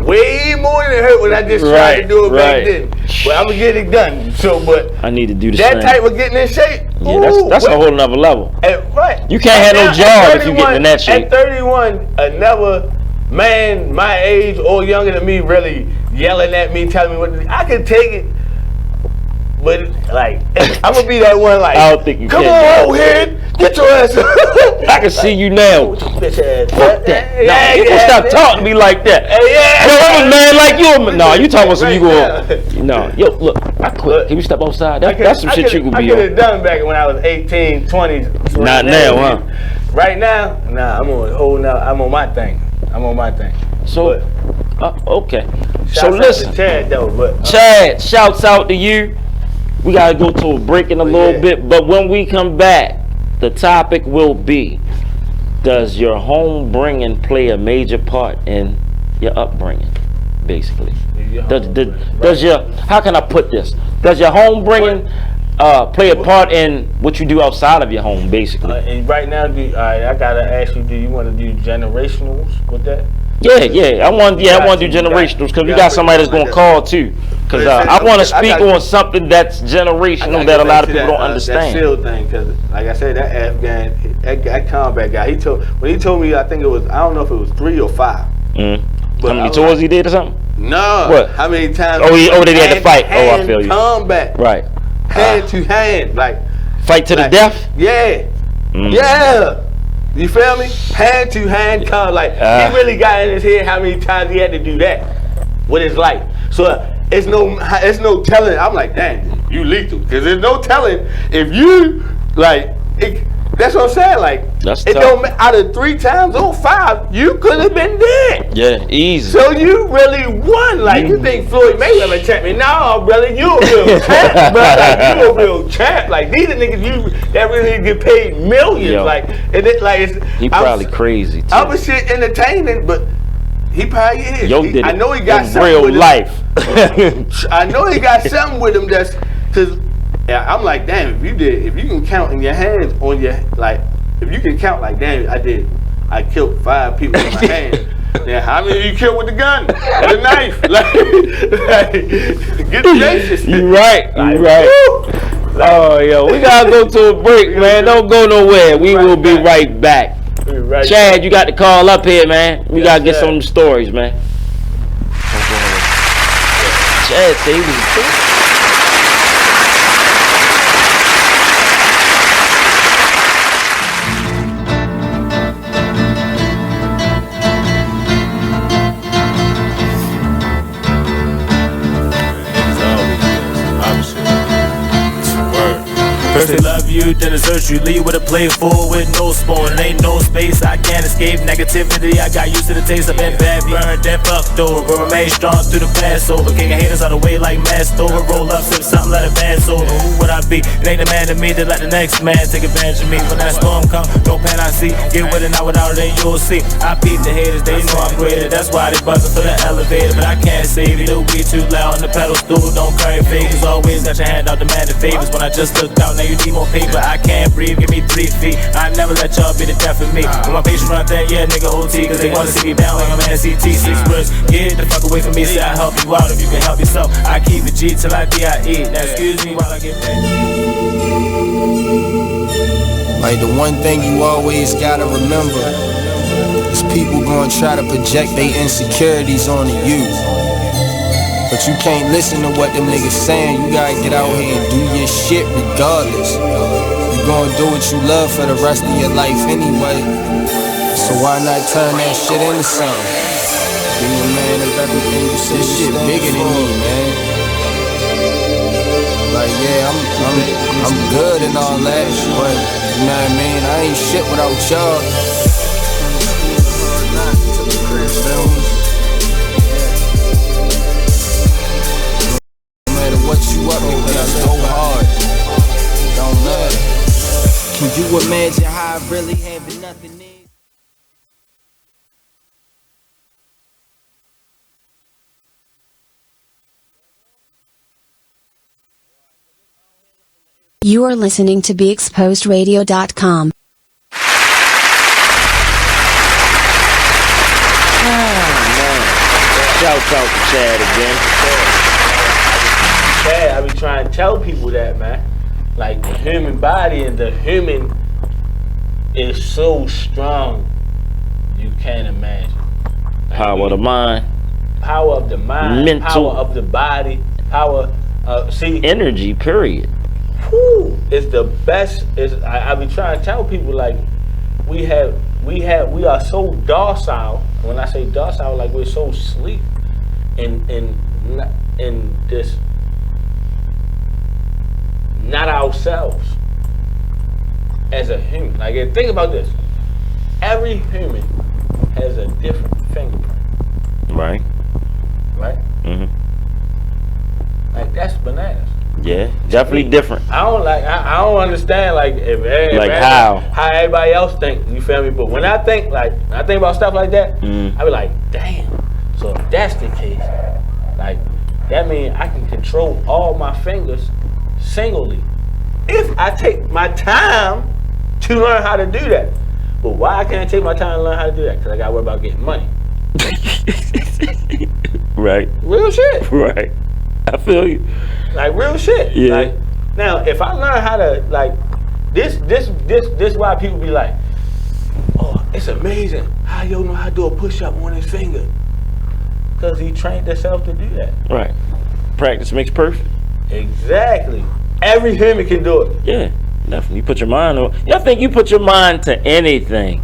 way more than it hurt when I just tried to do it back then. But I'm gonna get it done. So, but I need to do the same. that type of getting in shape. Yeah, that's a whole nother level. Right. You can't have no job if you get in that shape. At 31, another man my age or younger than me really yelling at me, telling me what to do. I can take it, but like I'm gonna be that one like, I don't think you come can. on, old head, get your ass up. I can see you now. Bitch ass. Fuck that. No, you gonna stop talking to me like that. Yo, I'm a man like you. No, you talking about some you go. No, yo, look, I quit. Can you step outside? That's some shit you could be on. I could have done back when I was 18, 20. Not now, huh? Right now, nah, I'm on my thing. So, okay. So Shouts out listen, to Chad though, but Chad, shouts out to you. We gotta go to a break in a little bit, but when we come back, the topic will be: does your home bringing play a major part in your upbringing? Basically, does your, how can I put this? Does your home bringing play a part in what you do outside of your home? Basically, and right now, I gotta ask you: do you want to do generationals with that? Yeah. I want to do generationals because we got somebody that's gonna call too. Because I want to speak on something that's generational that a lot of people don't understand. That SEAL thing, because like I said, that Afghan, that combat guy, when he told me, I think it was, I don't know if it was 3 or 5. How many tours he did or something? No. What? How many times? They had to fight. I feel you. Combat. Right. Hand to hand, like fight to the death. Yeah. Yeah. You feel me? Hand to hand combat. He really got in his head how many times he had to do that with his life. So it's no telling. I'm like, dang, you lethal, because there's no telling if you that's what I'm saying. Like, that's it tough. don't, out of 3 times or 5, you could have been dead. Yeah, easy. So you really won. Like, you think Floyd Mayweather champ me? No, brother, you a real champ, bro. Like, you a real champ. Like, these are niggas that really get paid millions. Yo. Like, and it like He probably crazy too. I was shit entertaining, but he probably is. Did I know he got in something real with him. life. I know he got something with him that's, cause I'm like, damn, if you can count in your hands on your, like, if you can count like, damn, I killed 5 people with my hand. Then how many you killed with the gun, with a knife? Get gracious. You right. Oh, yo, we gotta go to a break, man. Don't go nowhere. We will be right back. Chad, you got to call up here, man. We gotta get some of them stories, man. Chad said he was. First they love you, then desert you. Leave with a plate full with no spoon. It ain't no space, I can't escape negativity. I got used to the taste. I've been bad, burned, then fucked over. But remain strong through the Passover. Kicking haters out of the way like masked over. Roll up, sip something, let it pass over. Who would I be? It ain't the man to me to let the next man take advantage of me. When that storm come, no pan I see. Get with it, not without it, then you'll see. I beat the haters, they know I'm greater. That's why they buzzing for the elevator. But I can't save you, it'll be too loud on the pedal stool. Don't carry fakers, always got your hand out demanding favors. When I just looked out, now you need more paper. I can't breathe, give me 3 feet. I never let y'all be the death of me. When my patients run there, yeah, nigga OT. Cause they wanna see me down like I'm NCT. 6 words, get the fuck away from me. Say I help you out if you can help yourself. I keep it G till I DIE. Now excuse me while I get back. Like, the one thing you always gotta remember is people gonna try to project their insecurities onto you. But you can't listen to what them niggas saying. You gotta get out here and do your shit regardless. You gonna do what you love for the rest of your life anyway. So why not turn that shit into something? Be a man of everything you say. This shit bigger than me, man. Like, yeah, I'm good and all that, but you know what I mean? I ain't shit without y'all. What you up, you gotta go hard. Don't matter. Can you imagine how I really having nothing in? You are listening to BeExposedRadio.com. Shout out to Chad again. I be trying to tell people that, man. Like, the human body and the human is so strong, you can't imagine. Like, Power of the mind. Power of the mind. Mental. Power of the body. Power of, energy, period. Whew, it's the best. I be trying to tell people, like, we are so docile. When I say docile, like, we're so sleep in this, not ourselves as a human. Like, think about this. Every human has a different fingerprint. Right. Right? Mm-hmm. Like, that's bananas. Yeah, definitely different. I don't understand like if Like how everybody else think. You feel me? But when I think about stuff like that, I be like, damn. So if that's the case, like that means I can control all my fingers singly if I take my time to learn how to do that. But why can't I take my time to learn how to do that? Because I got to worry about getting money. Right. Real shit. Right. I feel you. Like real shit. Yeah. Like, now, if I learn how to like this why people be like, oh, it's amazing how you know how to do a push-up on his finger. Because he trained himself to do that. Right. Practice makes perfect. Exactly. Every human can do it. Yeah, definitely. You put your mind on. I think you put your mind to anything,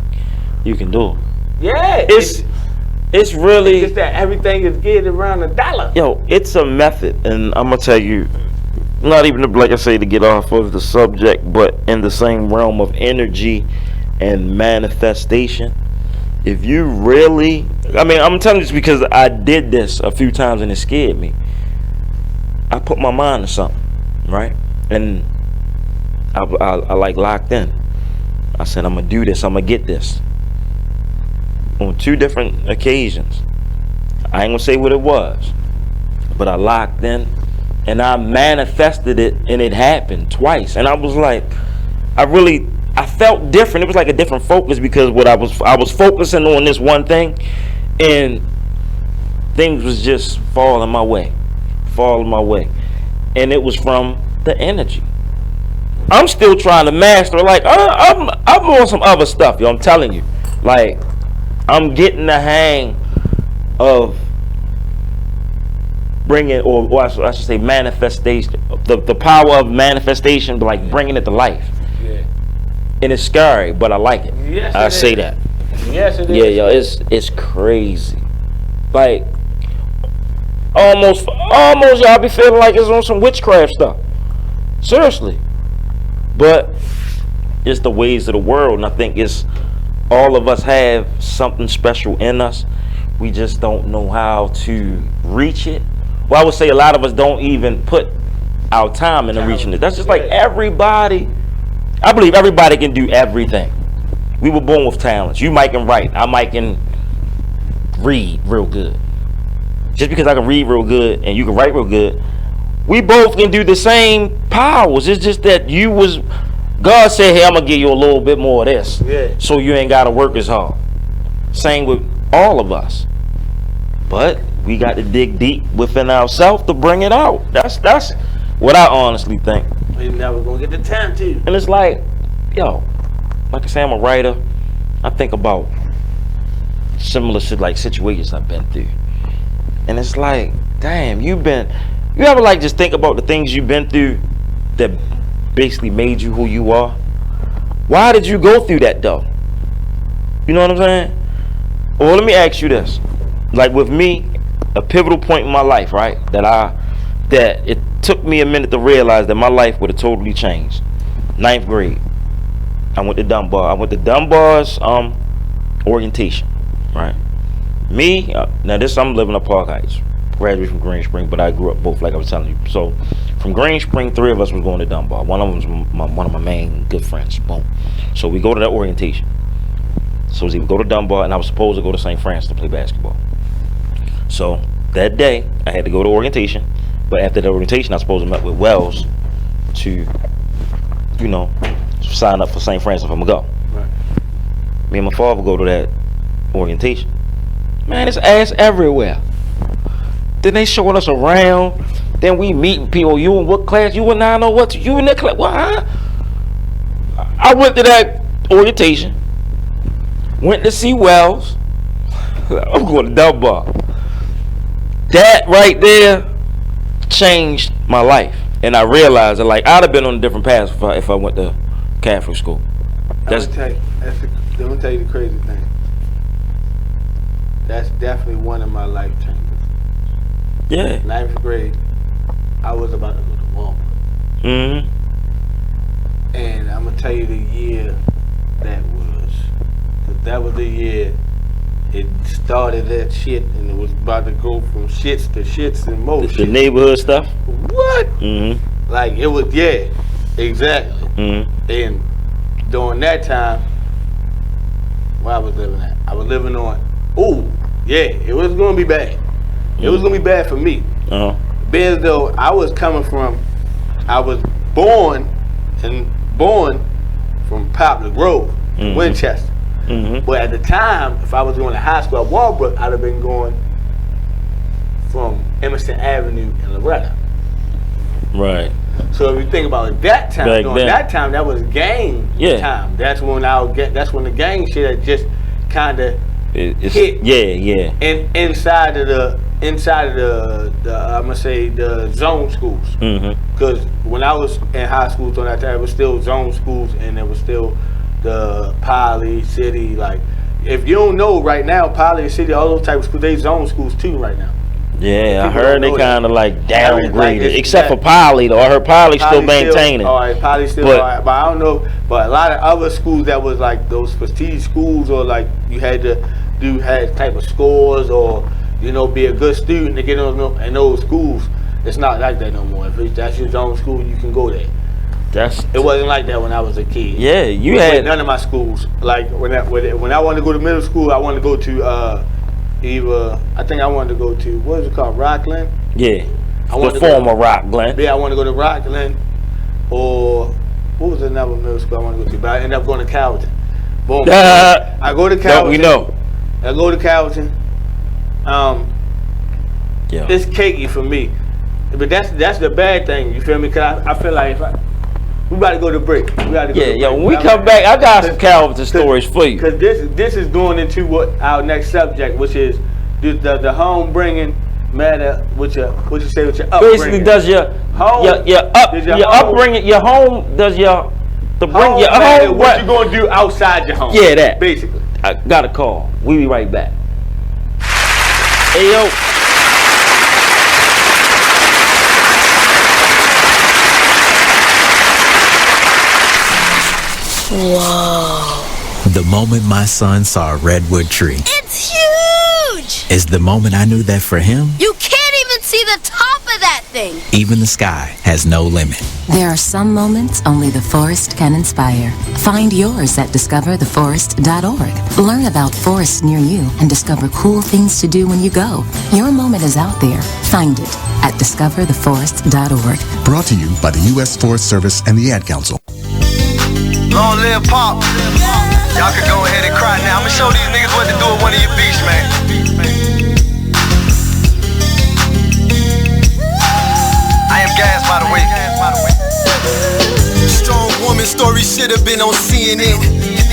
you can do it. Yeah. It's really. It's just that everything is geared around $1. Yo, it's a method, and I'm gonna tell you, not even like I say to get off of the subject, but in the same realm of energy and manifestation. If you really, I mean, I'm telling you this because I did this a few times and it scared me. I put my mind to something, right? And I like locked in. I said, I'm gonna do this, I'm gonna get this. On 2 different occasions. I ain't gonna say what it was, but I locked in and I manifested it, and it happened twice. And I was like, I felt different. It was like a different focus because what I was focusing on this one thing, and things was just falling my way, and it was from the energy. I'm still trying to master. Like I'm on some other stuff, yo. I'm telling you, like I'm getting the hang of bringing, or I should say, manifestation. The power of manifestation, but like bringing it to life. Yeah. And it's scary, but I like it. Yes, I say that. Yes, it is. Yeah, yo, it's crazy. Like almost, y'all be feeling like it's on some witchcraft stuff. Seriously. But it's the ways of the world, and I think it's all of us have something special in us. We just don't know how to reach it. Well, I would say a lot of us don't even put our time into reaching it. That's just like everybody. I believe everybody can do everything. We were born with talents. You might can write. I might can read real good. Just because I can read real good and you can write real good, we both can do the same powers. It's just that God said, hey, I'm going to give you a little bit more of this. Yeah. So you ain't got to work as hard. Same with all of us. But we got to dig deep within ourselves to bring it out. That's what I honestly think. We're never going to get the time to. And it's like, yo, like I say, I'm a writer. I think about similar like situations I've been through. And it's like, damn, you ever like just think about the things you've been through that basically made you who you are? Why did you go through that though? You know what I'm saying? Well, let me ask you this. Like with me, a pivotal point in my life, right? That it took me a minute to realize that my life would have totally changed. 9th grade. I went to Dunbar. I went to Dunbar's orientation, right? Me, now this, I'm living in Park Heights. Graduated from Green Spring, but I grew up both, like I was telling you. So from Green Spring, 3 of us was going to Dunbar. One of them was one of my main good friends. Boom. So we go to that orientation. So it was either go to Dunbar, and I was supposed to go to St. Francis to play basketball. So that day, I had to go to orientation. But after the orientation, I was supposed to meet with Wells to, you know, sign up for St. Francis if I'm going to go. Right. Me and my father go to that orientation. Man, it's ass everywhere. Then they showing us around. Then we meeting people. You in what class? You in 9 what? You in that class? What? Huh? I went to that orientation. Went to see Wells. I'm going to Dunbar. That right there changed my life, and I realized that like I'd have been on a different path if I went to Catholic school. Let me tell you the crazy thing. That's definitely one of my life changes. Yeah. 9th grade, I was about to go to Walmart. Mm-hmm. And I'm gonna tell you the year that was. That was the year it started that shit, and it was about to go from shits to shits and more. The neighborhood stuff. What? Mm-hmm. Like it was, yeah, exactly. And during that time, where I was living at, I was living on. It was gonna be bad. It was gonna be bad for me. Being as though I was born from Poplar Grove, Winchester. But at the time, if I was going to high school at Walbrook, I'd have been going from Emerson Avenue and Loretta. Right. So if you think about it, that time, that was gang time. That's when the gang shit had just kind of hit. Yeah. And inside of the I'm gonna say the zone schools. Because when I was in high school during that time, it was still zone schools, and it was still the Poly City. Like, if you don't know right now, Poly City, all those type of schools, they zone schools too right now. Yeah, I heard they kind of like downgraded, except for Poly though. I heard Poly still maintaining. Poly still alright, but I don't know. But a lot of other schools that was like those prestige schools, or like you had to had type of scores, or be a good student to get in those schools. It's not like that no more. If that's your own school, you can go there. It wasn't like that when I was a kid. Yeah, you had none of my schools. Like when I wanted to go to middle school, I wanted to go to I think I wanted to go to, what is it called, Rockland? Yeah, the former Rockland. Yeah, I wanted to go to Rockland, or what was another middle school I wanted to go to? But I ended up going to Calverton. Boom. I go to Calverton. Don't we know? I go to Calverton. It's cakey for me, but that's the bad thing. You feel me? Cause I feel like we about to go to break. We got to go. Yeah. When we come back, I got some Calverton stories for you. Cause this is going into what our next subject, which is the home bringing matter. What you say with your upbringing? Basically, does your home, your upbringing, your home, does your home your home? What you gonna do outside your home? Yeah, that basically. I got a call. We be right back. Hey yo. Whoa. The moment my son saw a redwood tree. It's huge! Is the moment I knew that for him, You can't even see the top of that thing! even the sky has no limit. There are some moments only the forest can inspire. Find yours at discovertheforest.org. Learn about forests near you and discover cool things to do when you go. Your moment is out there. Find it at discovertheforest.org. Brought to you by the U.S. Forest Service and the Ad Council. Long live Pop. Y'all can go ahead and cry now. I'ma show these niggas what to do with one of your beats, man. I am Gas, by the way. Strong woman story should have been on CNN.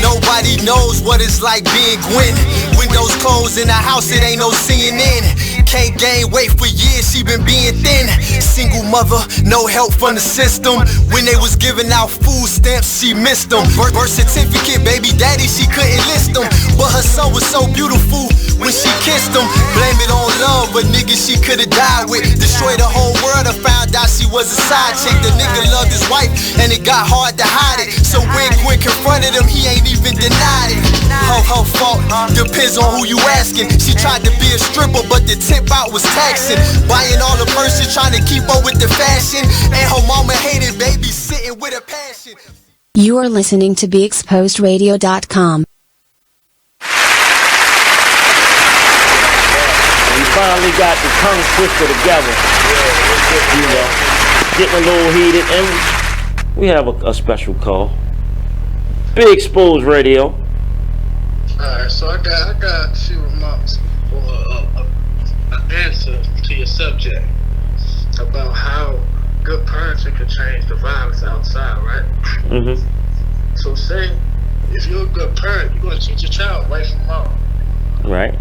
Nobody knows what it's like being Gwen. Windows closed in the house, it ain't no CNN. Can't gain weight for years, she been being thin. Single mother, no help from the system. When they was giving out food stamps, she missed them. Birth certificate, baby daddy, she couldn't list them. But her son was so beautiful when she kissed him. Blame it on love, but nigga she could've died with. Destroyed the whole world and found out she was a side chick. The nigga loved his wife and it got hard to hide it. So when Gwen confronted him, he ain't even denied it. Her fault, depends on who you asking. She tried to be a stripper, but the tip out was taxing. Buying all the purses, trying to keep up with the fashion. And her mama hated babysitting with a passion. You are listening to BeExposedRadio.com. We finally got the tongue twister together. Getting a little heated, and we have a special call. Be Exposed Radio. Alright, so I got a few remarks or an answer to your subject about how good parenting could change the violence outside, right? Mm-hmm. So say if you're a good parent, you're going to teach your child right from wrong. Right.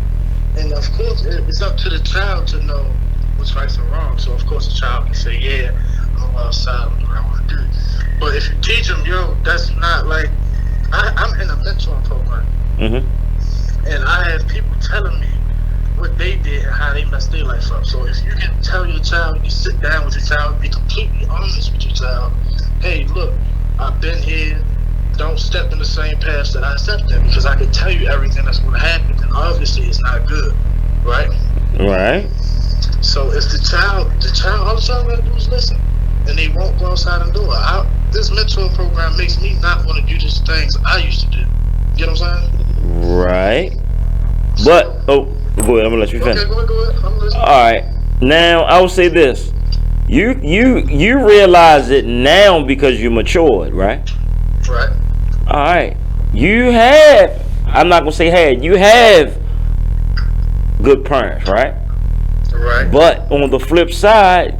And of course, it's up to the child to know what's right and wrong. So of course, the child can say, "Yeah, I'm outside, I'm doing what I want to do." But if you teach them, that's not like I'm in a mentoring program, and I have people telling me what they did and how they messed their life up. So if you can tell your child, you sit down with your child, be completely honest with your child. Hey, look, I've been here. Don't step in the same path that I stepped in, because I can tell you everything that's going to happen, and obviously it's not good, right? Right. So if the child, all the child got to do is listen. and they won't go outside and do it. This mentor program makes me not want to do these things I used to do. You know what I'm saying? Right. But go ahead. I'm gonna let you finish. Okay, go ahead. I'm listening. All right. Now I will say this: you realize it now because you matured, right? Right. All right. You have. I'm not gonna say had. You have good parents, right? Right. But on the flip side,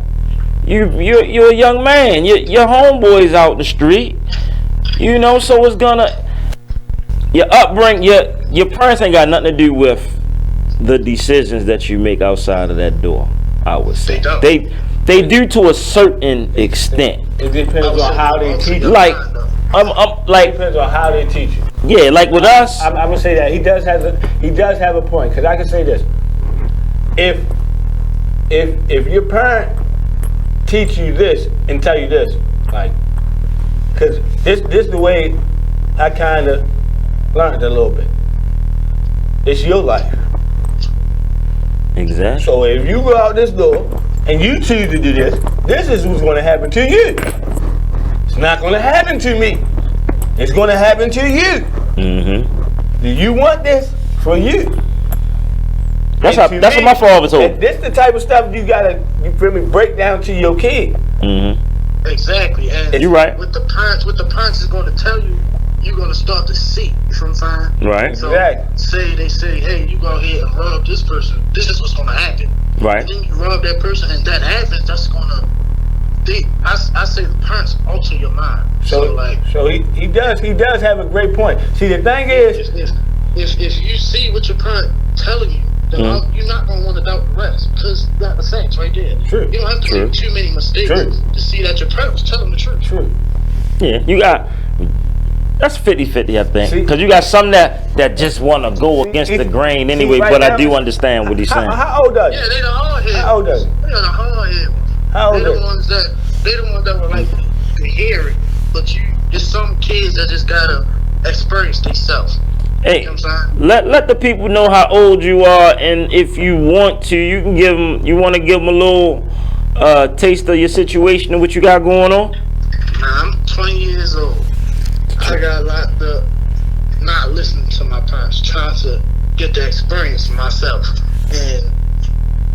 you're a young man. Your homeboys out the street. You know, so it's gonna. Your upbringing, your parents ain't got nothing to do with the decisions that you make outside of that door. I would say they do to a certain extent. It depends on how they teach you. Like, it depends on how they teach you. Yeah, like with us, I'm gonna say that he does have a point, because I can say this: if your parent teach you this and tell you this, like, because this is the way I kind of learned a little bit. It's your life. Exactly. So if you go out this door and you choose to do this is what's going to happen to you. It's not going to happen to me. It's going to happen to you. Mm-hmm. Do you want this for you? That's what my father told me. This the type of stuff you gotta, you feel me, break down to your kid. Mm-hmm. Exactly. And you're right. What the parents is going to tell you, you're going to start to see. You know what I'm saying? Right. So Exactly. they say, hey, you go ahead and rob this person. This is what's going to happen. Right. And then you rob that person, and that happens. That's going to. I say the parents alter your mind. So he does have a great point. See, the thing is, if you see what your parent telling you, then you're not going to want to doubt the rest, because that's the facts right there. True. You don't have to make too many mistakes to see that your parent was telling the truth. True. Yeah, you got. That's 50-50, I think. Because you got some that just want to go against the grain anyway, right but now, I do understand what he's saying. How old are you? Yeah, they the hard head. How old are you? They the hard head ones. How old They are the you? ones that were like to hear it, but there's some kids that just gotta experience themselves. Hey, you know what I'm saying? let the people know how old you are, and if you want to, you can give them. You want to give them a little taste of your situation and what you got going on. Nah, I'm 20 years old. I got locked up, not listening to my parents, trying to get the experience myself. And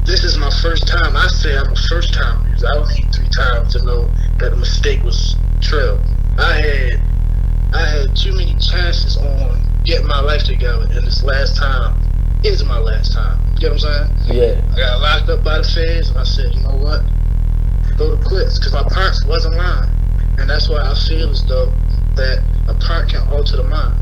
this is my first time. I say I'm a first time user. I don't need 3 times to know that a mistake was trailed. I had too many chances on getting my life together, and this last time is my last time. You know what I'm saying? Yeah. I got locked up by the feds, and I said, you know what? Go to quits, because my parents wasn't lying. And that's why I feel as though that a parent can alter the mind.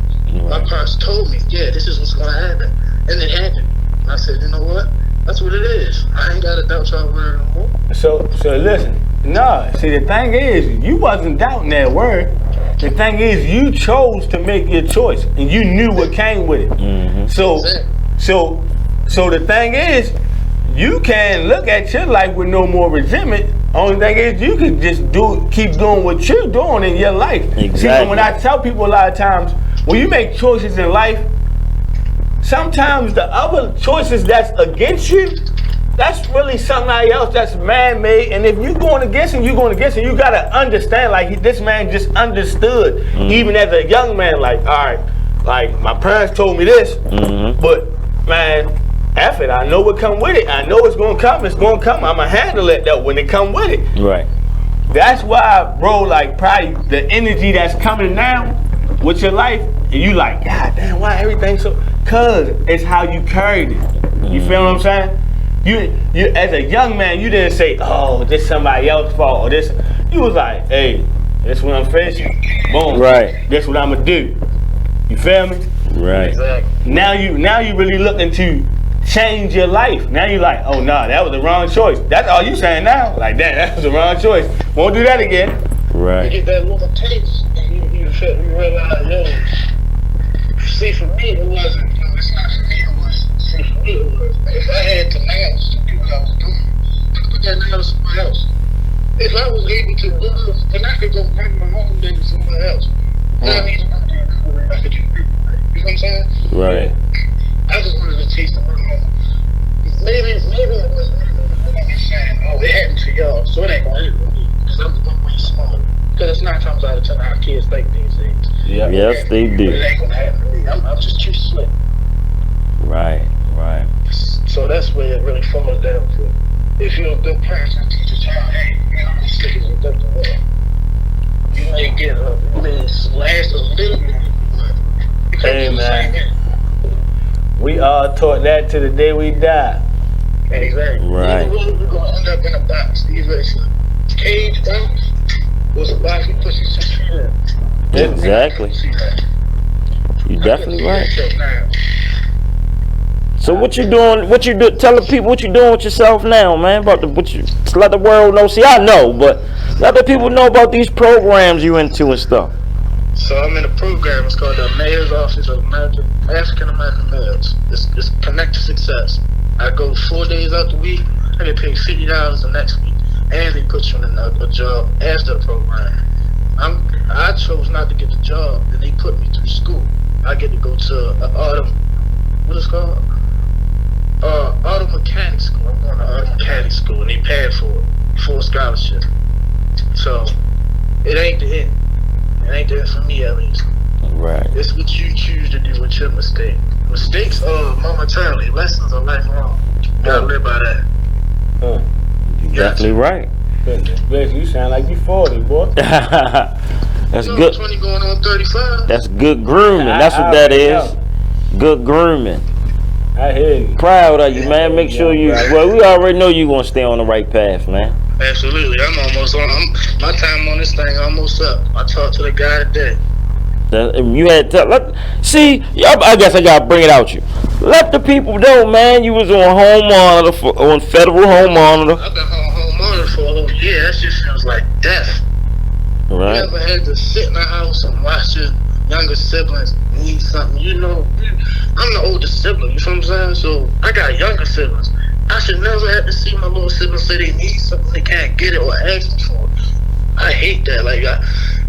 My parents told me, yeah, this is what's going to happen. And it happened. And I said, you know what? That's what it is. I ain't got to doubt y'all word no more. So listen. No, see, the thing is, you wasn't doubting that word. The thing is, you chose to make your choice, and you knew what came with it. Mm-hmm. So the thing is, you can look at your life with no more resentment. Only thing is, you can just keep doing what you're doing in your life. Exactly. See, when I tell people a lot of times, when you make choices in life, sometimes the other choices that's against you, that's really somebody else that's man-made. And if you're going against him, you're going against him. You got to understand, like, this man just understood, even as a young man, like, all right, like, my parents told me this, but, man, F it, I know what come with it. I know it's going to come. It's going to come. I'm going to handle it, though, when it come with it. Right. That's why, bro, like, probably the energy that's coming now with your life, and you like, God damn, why everything so? Cause it's how you carried it. You feel what I'm saying? You as a young man, you didn't say, oh, this somebody else's fault or this. You was like, hey, this what I'm facing. Boom. Right. This what I'm gonna do. You feel me? Right. Exactly. Now you really looking to change your life. Now you like, oh nah, that was the wrong choice. That's all you saying now. Like that was the wrong choice. Won't do that again. Right. You get that little taste, and you realize, yo, see, for me, it wasn't, it's not for me, it was, see, for me, it was, if I had to nails to do what I was doing, I could put that nail to somewhere else. If I was able to do this, then I could go bring my own thing to somewhere else. I need to do it, I could do it. You know what I'm saying? Right. I just wanted to taste the word home. Maybe it was saying, oh, it happened to y'all, so it ain't gonna happen to me. because I'm the one way smaller. Because it's 9 times out of 10 how kids think these days. Yeah. Yes, they But do. it ain't gonna happen to me. I'm just too slick. Right. So that's where it really falls down to. If you're a good parent and teach a child, hey, you're not as slick as you think you are. You may get you may last a little bit, but Hey, man. We all taught that to the day we die. exactly. Right. Either way, we're gonna end up in a box. Either it's a cage box or it's a box you push your 6 feet in. Exactly. You're definitely right. So what you doing? What you do? Tell the people what you doing with yourself now, man. About what you just let the world know. See, I know, but let the people know about these programs you into and stuff. So I'm in a program. It's called the Mayor's Office of African American Males. It's Connect to Success. I go 4 days out the week. I get paid $50 the next week, and they put you in a job after the program. I chose not to get the job, and they put me through school. I get to go to what is it called? Auto mechanic school. I'm going to auto mechanic school, and they pay for it, full scholarship. So it ain't the end. It ain't the end for me, at least. Right. It's what you choose to do with your mistake. Mistakes are momentarily. Lessons are lifelong. You gotta live by that. You're definitely right. Bless you sound like you 40, boy. That's good. 20 going on 35. That's good grooming. That's what that is. Good grooming. I hear you. Proud of you, man. Make sure you. Well, we already know you gonna stay on the right path, man. Absolutely. I'm almost on. My time on this thing almost up. I talked to the guy today. You had to see. I guess I gotta bring it out you. Let the people know, man. You was on home monitor on federal home monitor. I've been on home monitor for a whole year. That shit feels like death. Right. You ever had to sit in the house and watch your younger siblings need something? You know, I'm the oldest sibling. You know what I'm saying? So I got younger siblings. I should never have to see my little siblings say they need something, they can't get it or ask me for it. I hate that. Like,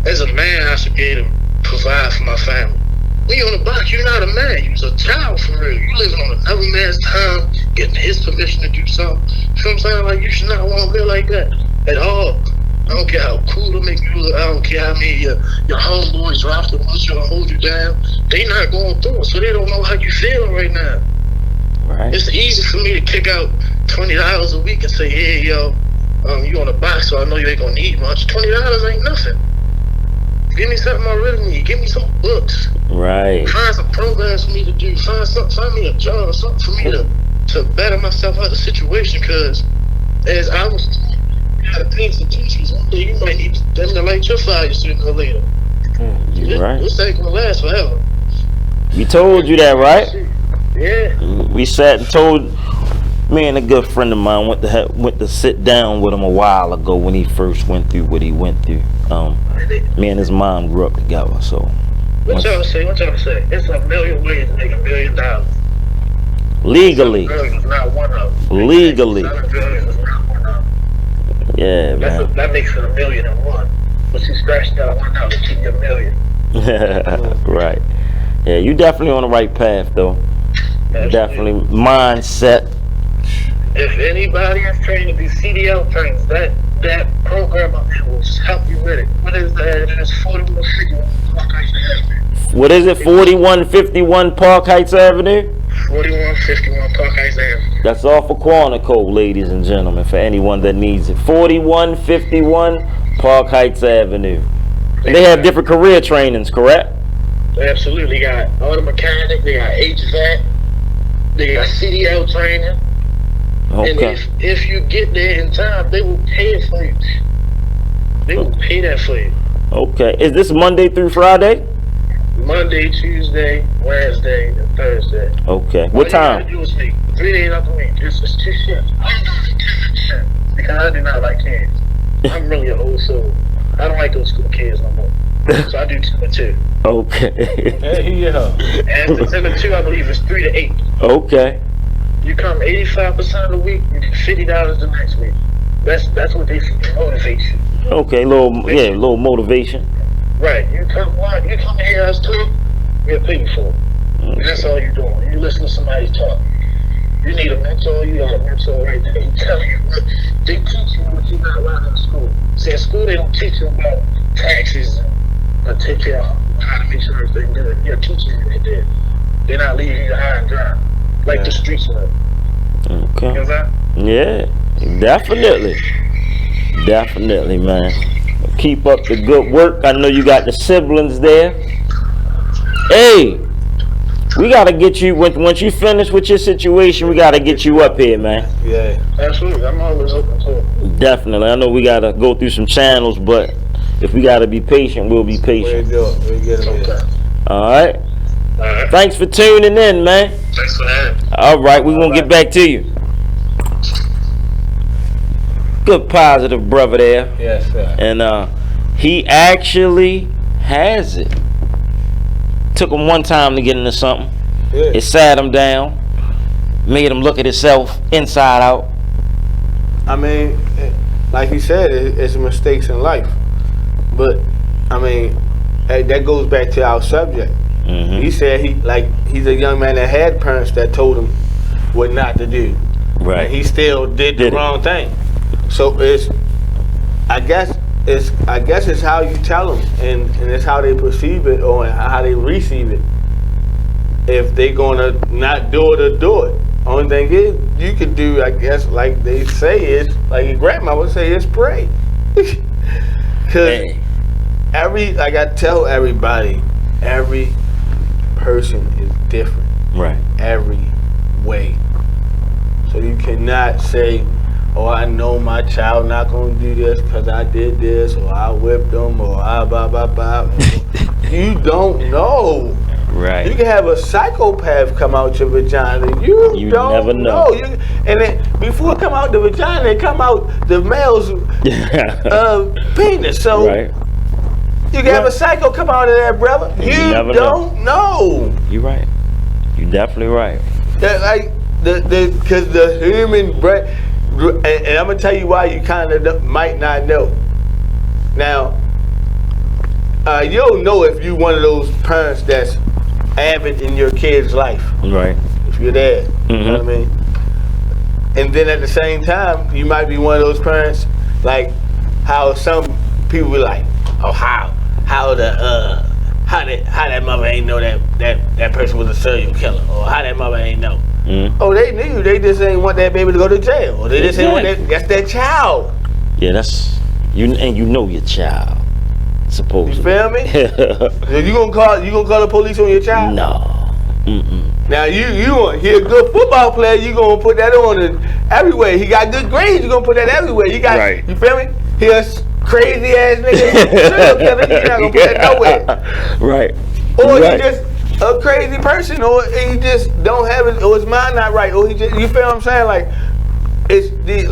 as a man, I should be able to provide for my family. When you're on the box, you're not a man. You're a child for real. You living on another man's time, getting his permission to do something. You know what I'm saying? Like, you should not want to live like that at all. I don't care how cool to make you look. I don't care how many your homeboys drop the bus to hold you down. They not going through it, so they don't know how you feeling right now. Right. It's easy for me to kick out $20 a week and say, hey, yo, you on the box, so I know you ain't gonna need much. $20 ain't nothing. Give me something I really need. Give me some books. Right. Find some programs for me to do. Find me a job, something for me to better myself out of the situation. Because as I was, you gotta pay some teachers. One day you might need them to light your fire sooner or later. You're right. This ain't gonna last forever. We told you that, right? Yeah. We sat and told. Me and a good friend of mine went to sit down with him a while ago when he first went through what he went through. Me and his mom grew up together, so. What y'all say? It's a million ways to make $1 million. Legally. Is not one of them. Legally. $7 billion is not one of them. Yeah, man. That makes it $1 million and one. But you scratch that one out to keep your $1 million. Right. Yeah, you definitely on the right path, though. Definitely mindset. If anybody is trained to be CDL trainers, that program up there will help you with it. What is that? It's 4151 Park Heights Avenue. What is it? 4151 Park Heights Avenue? 4151 Park Heights Avenue. That's off of Quantico, ladies and gentlemen, for anyone that needs it. 4151 Park Heights Avenue. And they have different career trainings, correct? They absolutely got auto mechanic, they got HVAC, they got CDL training. Okay. And if you get there in time, they will pay it for you. They will pay that for you. Okay. Is this Monday through Friday? Monday, Tuesday, Wednesday, and Thursday. Okay. What time? All you gotta do is 3 days out the week. It's 2 shifts. I don't do 10 shifts because I do not like kids. I'm really an old soul. I don't like those school kids no more. So I do 10 to 2. Okay. Hey, yeah. After 10 to 2, I believe it's 3 to 8. Okay. You come 85% of the week, you get $50 the next week. That's what they motivate you. Okay, little motivation. Right. You come here as talk, we'll pay you for it. And that's all you're doing. You listen to somebody talk. You need a mentor, you got a mentor right there. You tell you what they teach you what you're not learning in school. See, in school they don't teach you about taxes and take care of how to make sure everything good. They're teaching you right there. They're not leaving you high and dry like the streets were. Okay. You know what I'm Yeah, definitely. Definitely, man. Keep up the good work. I know you got the siblings there. Hey, we gotta get you once you finish with your situation. We gotta get you up here, man. Yeah, absolutely. I'm always open to it. Definitely. I know we gotta go through some channels, but if we gotta be patient, we'll be patient. We'll get it. Okay. All right. Thanks for tuning in, man. Thanks for having me. All right, we're gonna get back to you. Good positive brother there. Yes, sir. And he actually has it. Took him one time to get into something. Yeah. It sat him down, made him look at himself inside out. I mean, like you said, it's mistakes in life. But, I mean, that goes back to our subject. Mm-hmm. He said he's a young man that had parents that told him what not to do. Right. And he still did the wrong thing. So I guess it's how you tell them, and it's how they perceive it or how they receive it. If they gonna not do it or do it, only thing is you could do, I guess, like they say is, like your grandma would say, is pray. Cause like I tell everybody, every person is different. Right. Every way. So you cannot say, oh, I know my child not gonna do this because I did this, or I whipped them, or I blah blah blah. You don't know. Right. You can have a psychopath come out your vagina. You don't never know. And then before it come out the vagina, it come out the male's penis. So you can have a psycho come out of that, brother. You don't know. You're right. You're definitely right. Like because the human brain. And I'm gonna tell you why you kind of might not know. Now, you'll know if you one of those parents that's avid in your kid's life. Right. If you're there, you know what I mean. And then at the same time, you might be one of those parents like how some people be like, oh, how that mother ain't know that person was a serial killer, or how that mother ain't know. Oh, they knew. They just ain't want that baby to go to jail. Or they just ain't want that. That's their child. Yeah, that's you, and you know your child. Supposedly. You feel me? You gonna call the police on your child? No. Now he a good football player. You gonna put that on everywhere. He got good grades. You gonna put that everywhere. You got. You feel me? He a crazy ass nigga. Serial killer. You not gonna put that nowhere. Right. Or he just a crazy person, or he just don't have it, or his mind not right, or he just, you feel what I'm saying? Like, it's these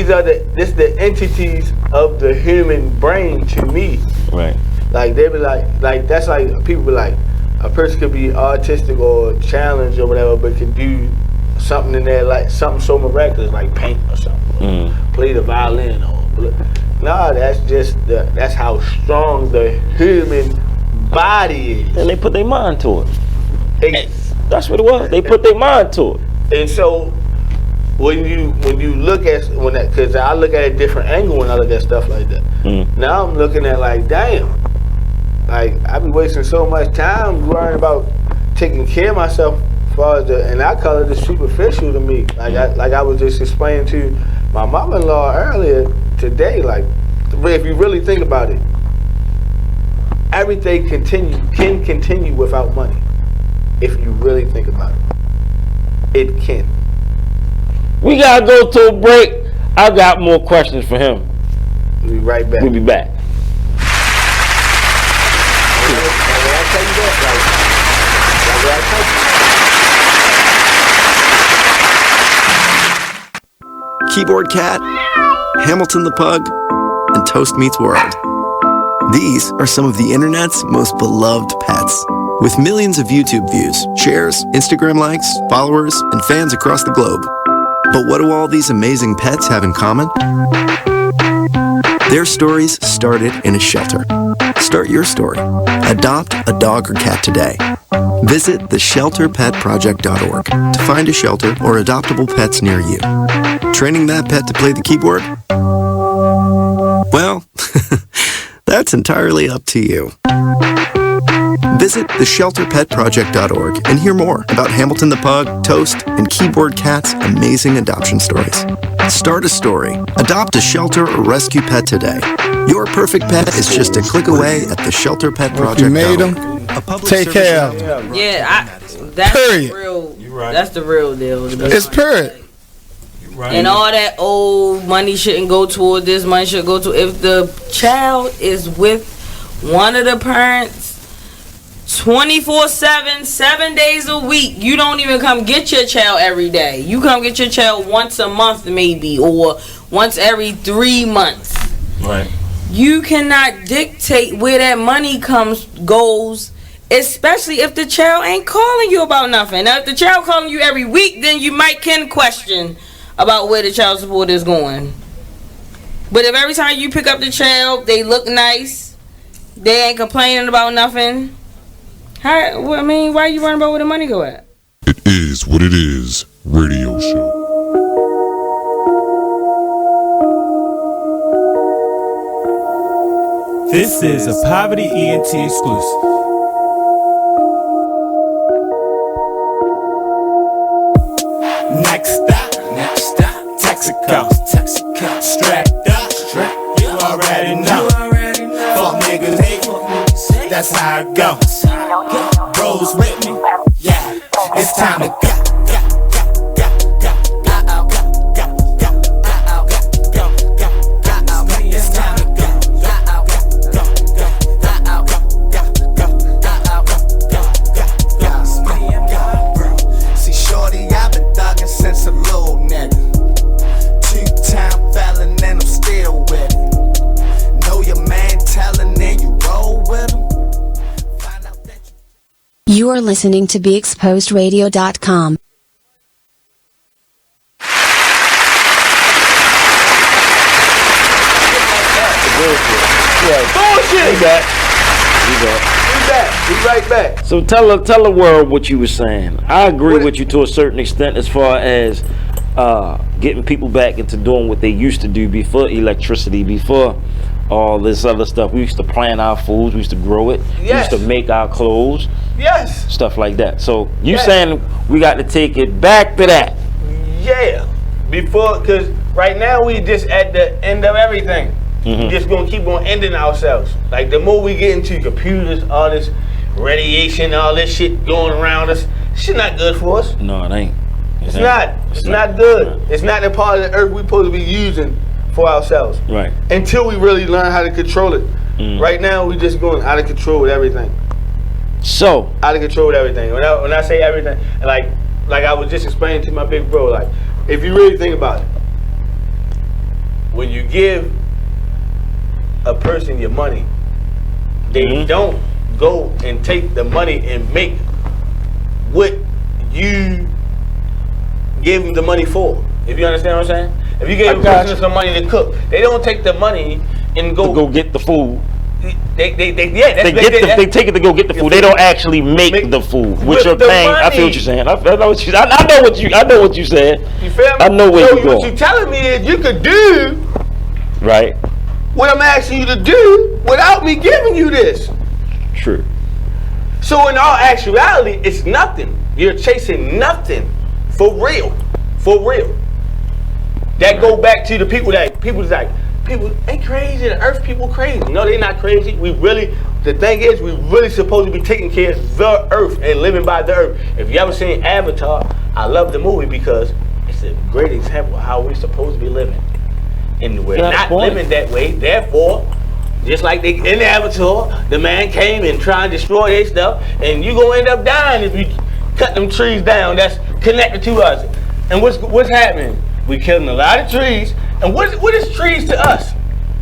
are the entities of the human brain to me. Right. Like they be like that's like people be like, a person could be autistic or challenged or whatever, but can do something in there like something so miraculous like paint or something, play the violin or nah. That's just that's how strong the human body is. And they put their mind to it. That's what it was. They put their mind to it. And so when you look at because I look at a different angle when I look at stuff like that. Now I'm looking at like, damn, like I be wasting so much time worrying about taking care of myself as far as and I call it the superficial to me. Like I was just explaining to my mother-in-law earlier today. Like if you really think about it, everything can continue without money. If you really think about it, it can. We gotta go to a break. I got more questions for him. We'll be right back. We'll be back. Keyboard Cat, Hamilton the Pug, and Toast Meets World. These are some of the internet's most beloved pets. With millions of YouTube views, shares, Instagram likes, followers, and fans across the globe. But what do all these amazing pets have in common? Their stories started in a shelter. Start your story. Adopt a dog or cat today. Visit theshelterpetproject.org to find a shelter or adoptable pets near you. Training that pet to play the keyboard? Well, that's entirely up to you. Visit theshelterpetproject.org and hear more about Hamilton the Pug, Toast, and Keyboard Cat's amazing adoption stories. Start a story, adopt a shelter or rescue pet today. Your perfect pet is just a click away at theshelterpetproject.org. You made them, take care of them. Yeah, that's Period. the real. That's the real deal. It's period. And all that old money shouldn't go toward this, money should go to. If the child is with one of the parents 24/7, 7 days a week, you don't even come get your child every day. You come get your child once a month maybe, or once every 3 months. Right. You cannot dictate where that money goes, especially if the child ain't calling you about nothing. Now, if the child calling you every week, then you can question about where the child support is going. But if every time you pick up the child, they look nice, they ain't complaining about nothing, why are you worrying about where the money go at? It is what it is radio show. This is a Poverty ENT exclusive. Next stop, Texaco. Strapped up, you already know. Fuck niggas hate, that's how it goes. Bros with me, yeah, it's time to go. You are listening to BeExposedRadio.com. Bullshit! We back. We right back. So tell the world what you were saying. I agree with you to a certain extent as far as getting people back into doing what they used to do before electricity, before all this other stuff. We used to plant our foods, we used to grow it, we used to make our clothes. Yes. Stuff like that. So you saying we got to take it back to that? Yeah. Because right now we just at the end of everything. Mm-hmm. Just gonna keep on ending ourselves. Like the more we get into computers, all this radiation, all this shit going around us, shit not good for us. No, it ain't. It's not good. It's not the part of the earth we're supposed to be using for ourselves. Right. Until we really learn how to control it. Right now we just going out of control with everything. So out of control with everything. When I say everything, like I was just explaining to my big bro, like if you really think about it, when you give a person your money, they don't go and take the money and make what you gave them the money for. If you understand what I'm saying? If you gave a person some money to cook, they don't take the money and go get the food. They take it to go get the food. They don't actually make the food, which you're paying. I feel what you're saying. I know what you said. You feel me? I know where you're going. What you're telling me is you could do right what I'm asking you to do without me giving you this. True. So in all actuality, it's nothing. You're chasing nothing for real. That go back to the people people ain't crazy. The earth people crazy. No, they not crazy. The thing is, we really supposed to be taking care of the earth and living by the earth. If you ever seen Avatar, I love the movie because it's a great example of how we're supposed to be living. And we're not living that way. Therefore, just like in the Avatar, the man came and tried to destroy their stuff, and you gonna end up dying if you cut them trees down that's connected to us. And what's happening? We killing a lot of trees. And what is trees to us?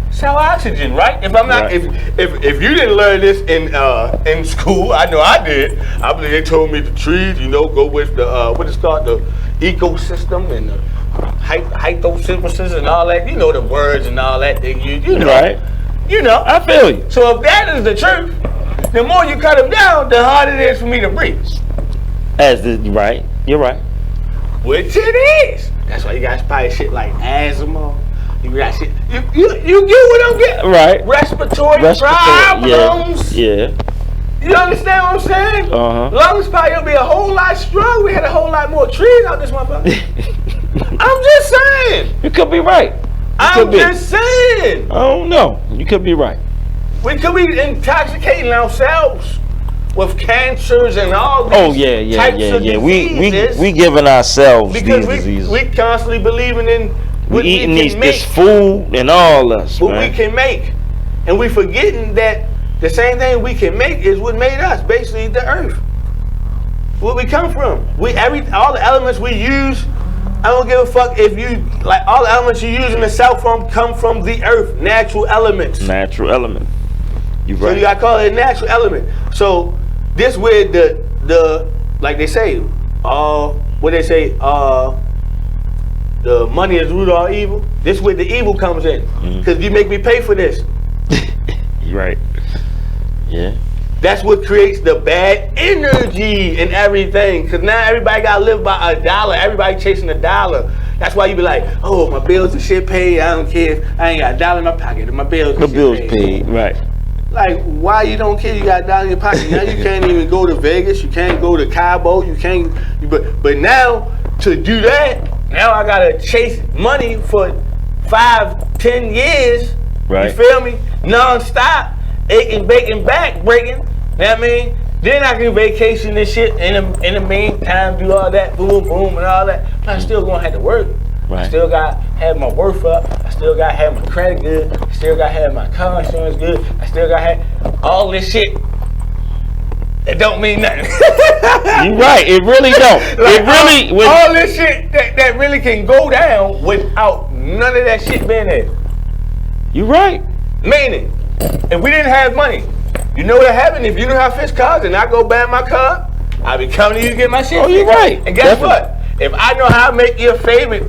It's our oxygen, right? If I'm not, if you didn't learn this in school, I know I did. I believe they told me the trees, go with the what is called the ecosystem and the photosynthesis and all that. You know the words and all that they use. You know, right? You know, I feel you. So if that is the truth, the more you cut them down, the harder it is for me to breathe. Right, you're right. Which it is. That's why you got probably shit like asthma. You got shit. You get what I'm getting? Right. Respiratory problems. Yeah. You understand what I'm saying? Lungs probably will be a whole lot stronger. We had a whole lot more trees out this motherfucker. I'm just saying. You could be right. I'm just saying. I don't know. You could be right. We could be intoxicating ourselves with cancers and all these types of diseases. We giving ourselves because these diseases. We constantly believing in what we eating we can this food and all this. What we can make. And we forgetting that the same thing we can make is what made us, basically the earth. Where we come from. All the elements we use, I don't give a fuck if you, like all the elements you use in the cell phone come from the earth, natural elements. Natural element. You right. So you gotta call it a natural element. So this where the like they say, what they say, the money is the root of all evil. This where the evil comes in. Because you make me pay for this. You right. Yeah. That's what creates the bad energy and everything. Because now everybody got to live by $1. Everybody chasing $1. That's why you be like, oh, my bills and shit paid. I don't care if I ain't got $1 in my pocket. My bills paid. Right. Like, why you don't care you got $1 in your pocket? Now you can't even go to Vegas. You can't go to Cabo. You can't. But now, to do that, now I got to chase money for 5-10 years. Right. You feel me? Non-stop. Aching, baking, back breaking. You know what I mean? Then I can vacation and shit in the meantime, do all that, boom, boom, and all that. But I still gonna have to work. Right. I still got to have my worth up. I still got to have my credit good. I still got to have my car insurance good. I still got to have all this shit. It don't mean nothing. You right. It really don't. Like it really all this shit that really can go down without none of that shit being there. You right. Meaning, if we didn't have money, you know what happened? If you knew how to fix cars and I go buy my car, I'd be coming to you to get my shit fixed. You're right. And guess what? If I know how to make your favorite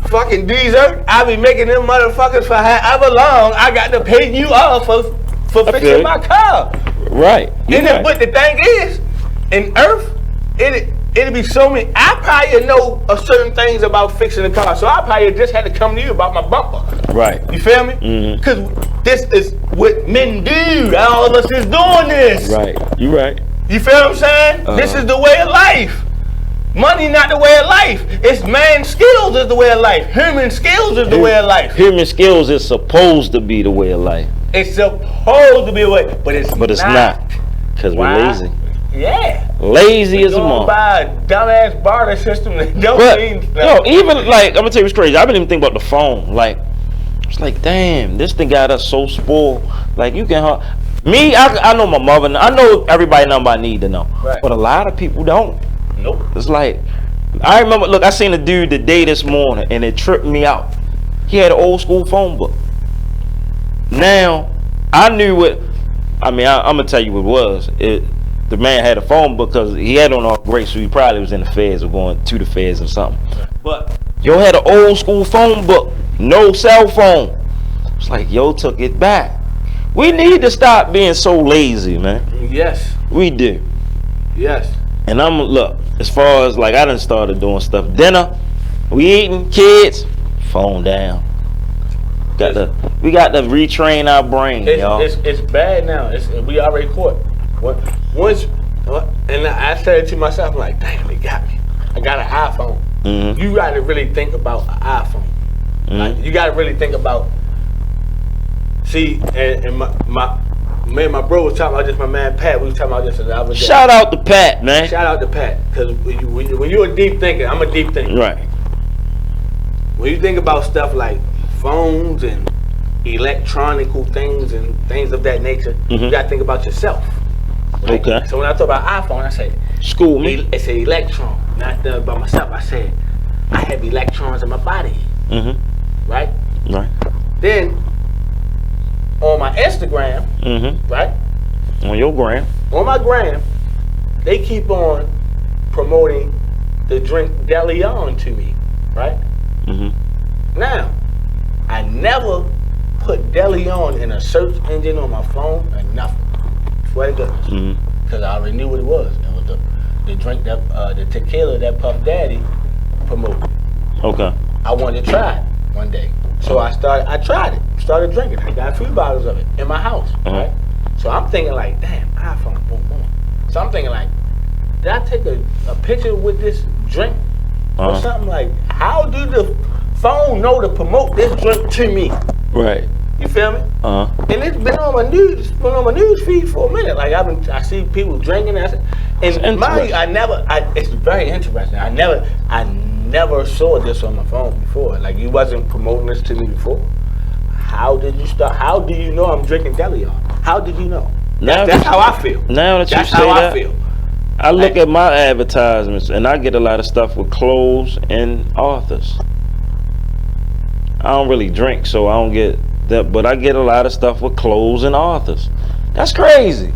fucking dessert, I'll be making them motherfuckers for however long I got to pay you off for fixing my car. Right. But the thing is, in Earth, it'd be so many. I probably know certain things about fixing the car, so I probably just had to come to you about my bumper. Right. You feel me? Because this is what men do. All of us is doing this. Right. You right. You feel what I'm saying? This is the way of life. Money not the way of life. It's man skills is the way of life. Human skills is the way of life. Human skills is supposed to be the way of life. It's supposed to be the way, but it's not. Because we're lazy. Yeah. Lazy as a mom. Buy a dumbass barter system that don't mean stuff. No, even like, I'm gonna tell you what's crazy. I didn't even think about the phone. Like, it's like, damn, this thing got us so spoiled. Like, you can, I know my mother, I know everybody know I need to know. Right. But a lot of people don't. Nope. It's like, I remember, look, I seen a dude today this morning and it tripped me out. He had an old school phone book. Now, I knew what, I'm gonna tell you what it was. The man had a phone book because he had on all great, so he probably was in the feds or going to the feds or something. But yo had an old school phone book, no cell phone. It's like, yo took it back. We need to stop being so lazy, man. Yes. We do. Yes. And look, as far as like I done started doing stuff. Dinner, we eating, kids, phone down. We got to retrain our brain, y'all. It's bad now. We already caught. And I said to myself, I'm like, damn, they got me. I got an iPhone. You got to really think about an iPhone. Like, you got to really think about. See, and my bro was talking about this. My man Pat, we was talking about this the other day. Shout out to Pat, man. Shout out to Pat, because when you're a deep thinker, I'm a deep thinker. Right. When you think about stuff like phones and electronical things and things of that nature, you got to think about yourself. Right? Okay. So when I talk about iPhone, I say, school me. It's an electron, not about myself. I said, I have electrons in my body. Right? Right. Then, on my Instagram, right? On your gram. On my gram, they keep on promoting the drink DeLeon to me, right? Now, I never put DeLeon in a search engine on my phone or nothing. Swear to goodness. Because I already knew what it was. It was the drink that, the tequila that Puff Daddy promoted. Okay. I wanted to try it one day. So I tried it, started drinking. I got a few bottles of it in my house, right? So I'm thinking like, damn, iPhone, boom, boom. So I'm thinking like, did I take a picture with this drink or something? Like, how do the phone know to promote this drink to me? Right. You feel me? And it's been on my news feed for a minute. Like I see people drinking and it's very interesting. I never saw this on my phone before. Like you wasn't promoting this to me before. How did you start? How do you know I'm drinking Delion? How did you know? That's how I feel. Now that you say that, I feel. I look at my advertisements and I get a lot of stuff with clothes and authors. I don't really drink, so I don't get that, but I get a lot of stuff with clothes and authors. That's crazy.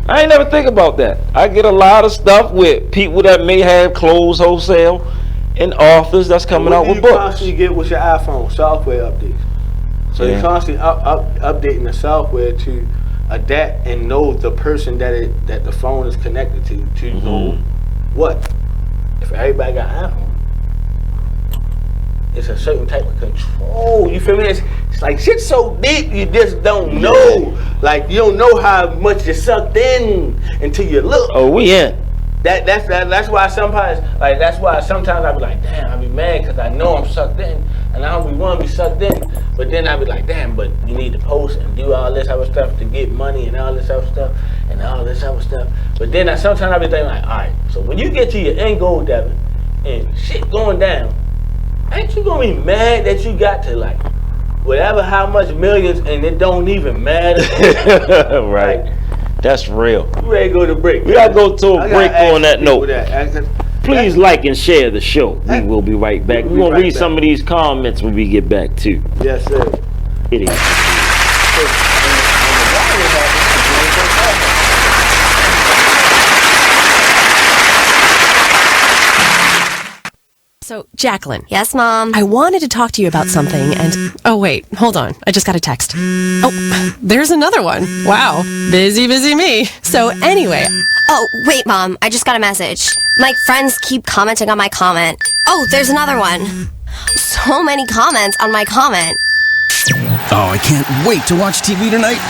I ain't never think about that. I get a lot of stuff with people that may have clothes wholesale and authors that's coming out with books. What do you constantly get with your iPhone? Software updates. So you're constantly updating the software to adapt and know the person that the phone is connected to know what. If everybody got iPhone, it's a certain type of control. You feel me? It's like shit so deep you just don't know. Like you don't know how much you're sucked in until you look. Oh, we in. That's why sometimes I be like, damn, I be mad because I know I'm sucked in, and I don't be want to be sucked in. But then I be like, damn, but you need to post and do all this other stuff to get money and all this other stuff and all this other stuff. But then sometimes I be thinking like, all right, so when you get to your end goal, Devin, and shit going down, ain't you gonna be mad that you got to like whatever how much millions and it don't even matter? Right. Like, that's real. You ready to go to break? We gotta go to a break on that note. Please like and share the show. We will be right back. We're gonna read some of these comments when we get back too. Yes, sir. It is. So, Jacqueline. Yes, Mom? I wanted to talk to you about something and... Oh, wait. Hold on. I just got a text. Oh, there's another one. Wow. Busy me. So, anyway... Oh, wait, Mom. I just got a message. My friends keep commenting on my comment. Oh, there's another one. So many comments on my comment. Oh, I can't wait to watch TV tonight.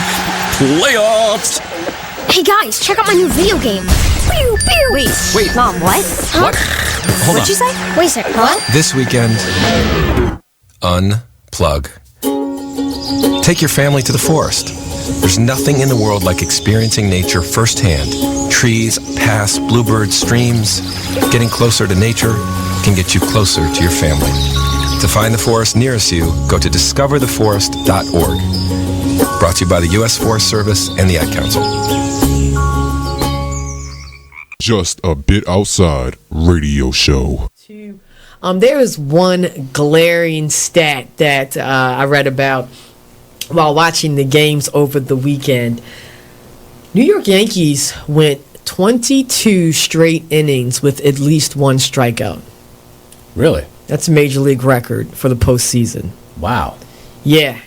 Playoffs! Hey, guys, check out my new video game. Pew, pew. Wait. Mom, what? Huh? What? Hold What'd you say? Wait a second, what? This weekend, unplug. Take your family to the forest. There's nothing in the world like experiencing nature firsthand. Trees, paths, bluebirds, streams. Getting closer to nature can get you closer to your family. To find the forest nearest you, go to discovertheforest.org. Brought to you by the U.S. Forest Service and the Ad Council. Just a Bit Outside radio show. There is one glaring stat that I read about while watching the games over the weekend. New York Yankees went 22 straight innings with at least one strikeout. Really? That's a major league record for the postseason. Wow. Yeah.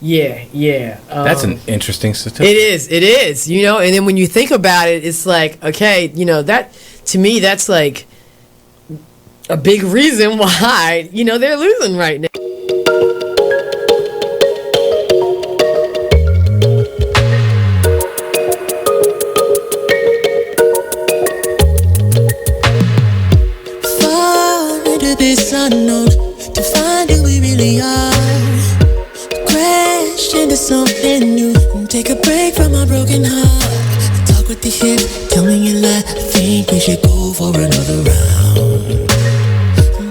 That's an interesting statistic. It is, and then when you think about it, it's like, okay, that, to me, that's like a big reason why, they're losing right now. Far into this unknown to find who we really are. Into something new and take a break from my broken heart. Talk with the hip, tell me you lie. I think we should go for another round.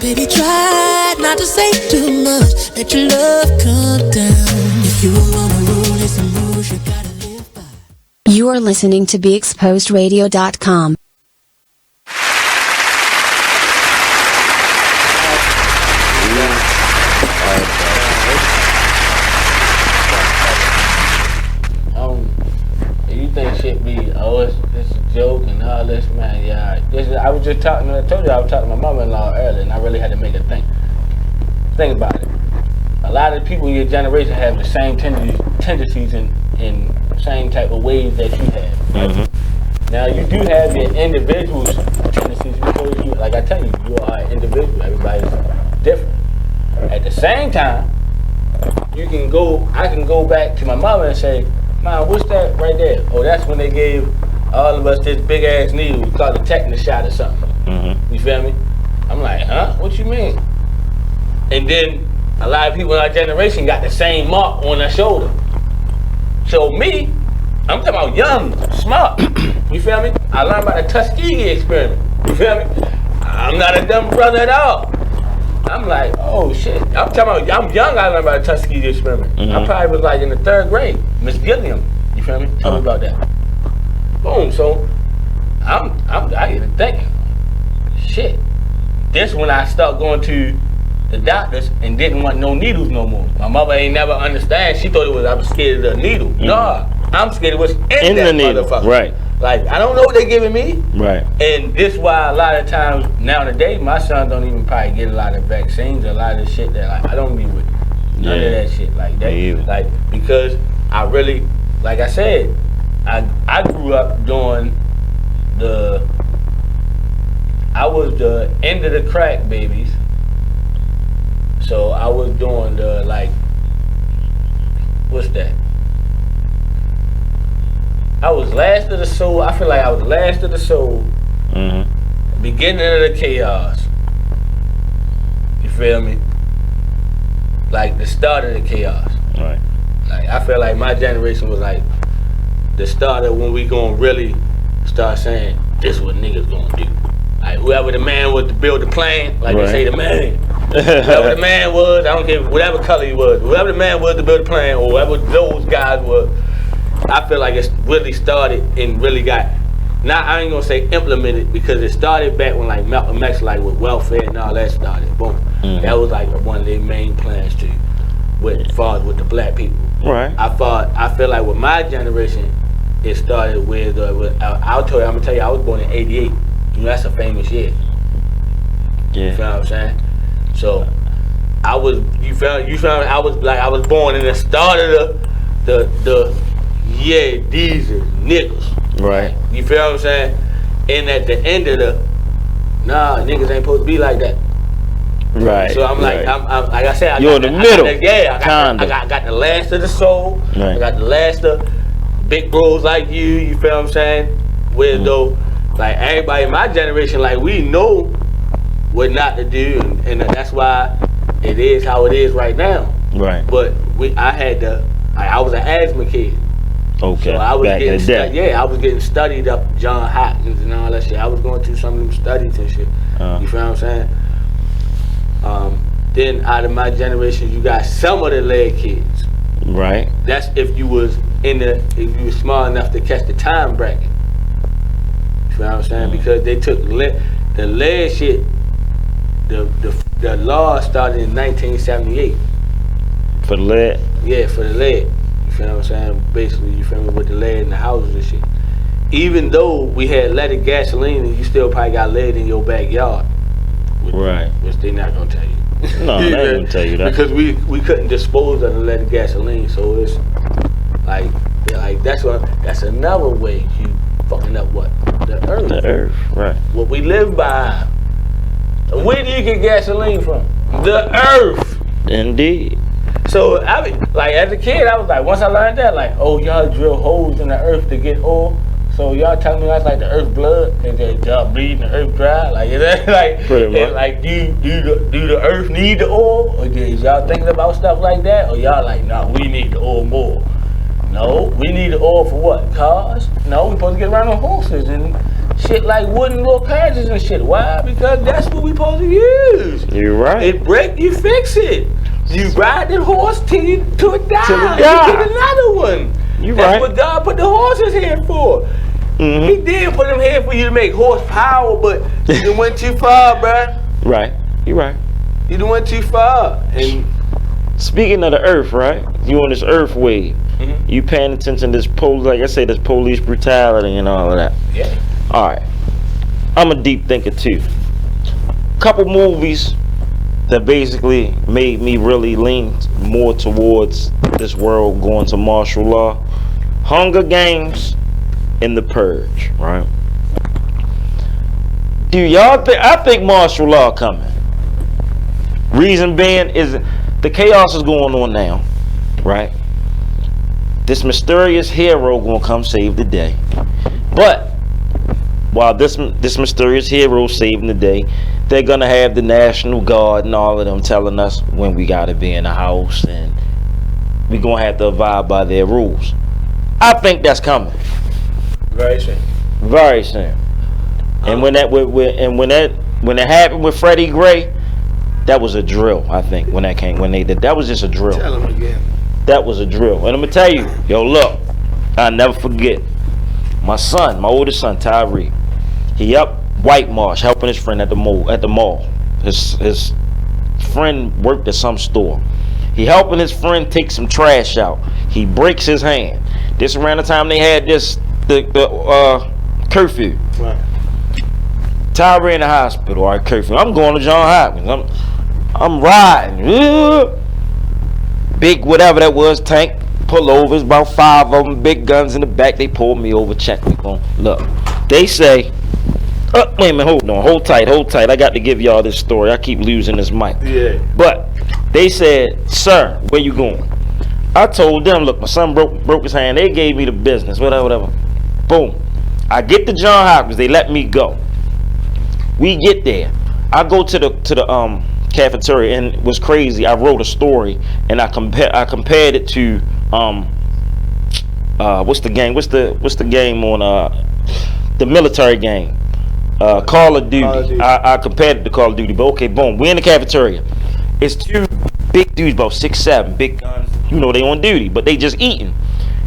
Baby, try not to say too much. Let your love come down. If you wanna rule, it's a rules you gotta live by. You are listening to BeExposedRadio.com. It's a joke and all this, man. Yeah, I was just talking. I told you I was talking to my mother-in-law earlier, and I really had to make her think. Think about it. A lot of people in your generation have the same tendencies in same type of ways that you have. Right? Now you do have your individuals tendencies because you, like I tell you, you are an individual. Everybody's different. At the same time, I can go back to my mother and say, Mom, what's that right there? Oh, that's when they gave all of us this big ass needle called a tetanus shot or something. You feel me? I'm like, huh? What you mean? And then a lot of people in our generation got the same mark on their shoulder. So me, I'm talking about young, smart. You feel me? I learned about the Tuskegee experiment. You feel me? I'm not a dumb brother at all. I'm like, oh shit. I'm talking about, I'm young, I learned about the Tuskegee experiment. I probably was like in the 3rd grade. Miss Gilliam, you feel me? Tell me about that. Boom, so I get to thinking, shit. This when I start going to the doctors and didn't want no needles no more. My mother ain't never understand. She thought I was scared of the needle. Nah, I'm scared of what's in that needle. motherfucker. Right. Like, I don't know what they're giving me. Right. And this why a lot of times nowadays my son don't even probably get a lot of vaccines, a lot of shit that like I don't be with none of that shit like that. Like because I really, like I said, I grew up doing I was the end of the crack babies. So I was doing the like, what's that? I was last of the soul. I feel like I was last of the soul. Beginning of the chaos. You feel me? Like the start of the chaos. Right. Like I feel like my generation was like the start of when we gonna really start saying this what niggas gonna do. Like whoever the man was to build the plane, like they say the man. Whoever the man was, I don't care whatever color he was, whoever the man was to build the plane, or whoever those guys were, I feel like it's really started and really got, now I ain't gonna say implemented because it started back when like Malcolm X, like with welfare and all that started. Boom. That was like one of their main plans too, with the black people. Right. I feel like with my generation, it started with I'm gonna tell you, I was born in '88. You know, that's a famous year. Yeah. You feel what I'm saying? So I was, you feel I was born in the start of these are niggas. Right. You feel what I'm saying? And at the end of niggas ain't supposed to be like that. Right. So I'm like, I'm like I said, you're in the middle. I got the last of the soul. Right. I got the last of big bros like you. You feel what I'm saying? Where though, like everybody in my generation, like we know what not to do, and that's why it is how it is right now. Right. But I was an asthma kid. Okay. So I was I was getting studied up John Hopkins and all that shit. I was going through some of them studies and shit. You feel what I'm saying? Then out of my generation, you got some of the leg kids. Right. That's if you was smart enough to catch the time bracket. You feel what I'm saying? Because they took the lead shit. The law started in 1978. For the lead? Yeah, for the lead. You feel what I'm saying? Basically, you feel me, with the lead in the houses and shit. Even though we had leaded gasoline, and you still probably got lead in your backyard. Which they not gonna tell you. No, they ain't gonna tell you that. Because we couldn't dispose of the leaded gasoline, so it's like that's another way you fucking up what? The earth. The earth, right. What we live by. Where do you get gasoline from? The earth. Indeed. So I mean, like as a kid, I was like, once I learned that, like, oh, y'all drill holes in the earth to get oil. So y'all telling me that's like the earth blood, and then y'all bleeding the earth dry, like is that like? Like do the earth need the oil, or is y'all thinking about stuff like that, or y'all like, nah, we need the oil more? No, we need the oil for what? Cars? No, we supposed to get around on horses and shit like wooden little carriages and shit. Why? Because that's what we supposed to use. You're right. It break, you fix it. You ride the horse till it dies. Till it dies. You get another one. That's what God put the horses here for. He did put them here for you to make horsepower, but you done went too far, bruh. Right. You're right. You done went too far. And speaking of the earth, right? You on this earth wave. You paying attention to this like I say, this police brutality and all of that. Yeah. All right. I'm a deep thinker too. Couple movies that basically made me really lean more towards this world going to martial law. Hunger Games and The Purge, right? Do y'all think? I think martial law coming. Reason being is the chaos is going on now, right? This mysterious hero gonna come save the day, but while this mysterious hero saving the day, they're gonna have the National Guard and all of them telling us when we gotta be in the house, and we gonna have to abide by their rules. I think that's coming. Very soon. Very soon. And when it happened with Freddie Gray, that was a drill. I think when they did that was just a drill. Tell him again. That was a drill. And I'm gonna tell you, yo, look, I'll never forget. My oldest son, Tyree, he up White Marsh helping his friend at the mall. His friend worked at some store. He helping his friend take some trash out. He breaks his hand. This around the time they had the curfew. Right. Tyree in the hospital, all right, curfew. I'm going to John Hopkins. I'm riding. Big whatever that was, tank, pullovers, about 5 of them, big guns in the back. They pulled me over, checked me on. Look, they say, wait a minute, hold on, hold tight. I got to give y'all this story. I keep losing this mic. Yeah. But they said, sir, where you going? I told them, look, my son broke his hand. They gave me the business, whatever. Boom. I get to John Hopkins. They let me go. We get there. I go to the cafeteria, and it was crazy. I wrote a story, and I compared it to what's the game? What's the game on the military game? Call of Duty. I compared it to Call of Duty. But okay, boom. We're in the cafeteria. It's 2 big dudes, about 6'7", big guns. You know they on duty, but they just eating,